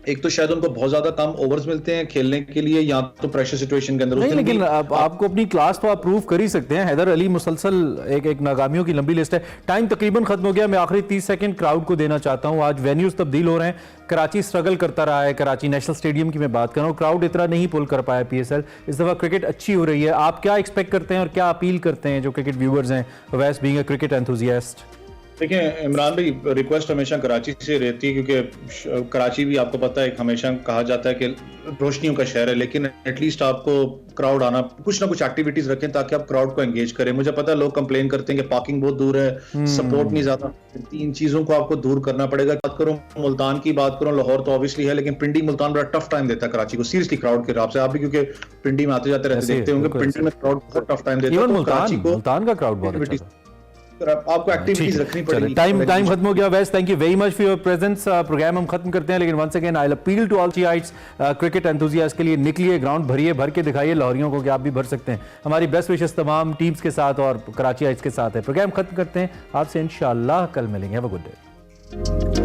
एक तो शायद उनको बहुत ज्यादा कम ओवर्स मिलते हैं खेलने के लिए, या तो प्रेशर सिचुएशन के अंदर उस नहीं, दिन लेकिन भी- आपको अपनी क्लास तो आप प्रूव कर ही सकते हैं। हैदर अली मुसलसल एक नाकामियों की लंबी लिस्ट है। टाइम तकरीबन खत्म हो गया। मैं आखिरी 30 सेकंड क्राउड को देना चाहता हूं। आज वेन्यूज तब्दील हो रहे हैं। कराची स्ट्रगल करता रहा है, कराची नेशनल स्टेडियम की मैं बात कर रहा हूं, क्राउड इतना नहीं पुल कर पाया PSL। इस दफा क्रिकेट अच्छी हो रही है। आप क्या एक्सपेक्ट करते हैं और क्या अपील करते हैं जो क्रिकेट व्यूअर्स हैं, वैस बीइंग अ क्रिकेट एंथुसियास्ट? देखिए इमरान भाई, रिक्वेस्ट हमेशा कराची से रहती है, क्योंकि कराची भी आपको पता है हमेशा कहा जाता है कि रोशनियों का शहर है, लेकिन एटलीस्ट आपको क्राउड आना, कुछ ना कुछ एक्टिविटीज रखें ताकि आप क्राउड को एंगेज करें। मुझे पता है लोग कंप्लेन करते हैं कि पार्किंग बहुत दूर है, सपोर्ट नहीं ज्यादा। तीन चीजों को आपको दूर करना पड़ेगा। बात करूं मुल्तान की, बात करूं लाहौर तो ऑब्वियसली है, लेकिन पिंडी मुल्तान बड़ा टफ टाइम देता है कराची को सीरियसली क्राउड के हिसाब से। आप भी क्योंकि पिंडी में आते जाते रहते ऐसे ही, देखते होंगे, बिल्कुल पिंडी में क्राउड बहुत टफ टाइम देता है। इवन तो कराची को मुल्तान का क्राउड बहुत अच्छा था। आपको एक्टिविटीज रखनी पड़ेगी। टाइम खत्म हो गया। वैस thank you very much for your presence. Programme हम खत्म करते हैं, लेकिन once again I appeal to all Karachiites, cricket enthusiast के लिए निकलिए, ग्राउंड भरिए, भर के दिखाइए लाहौरियों को कि आप भी भर सकते हैं। हमारी बेस्ट विशेस तमाम टीम्स के साथ और कराचीइट्स के साथ है। प्रोग्राम खत्म करते हैं, आपसे इंशाल्लाह कल मिलेंगे। Have a good day.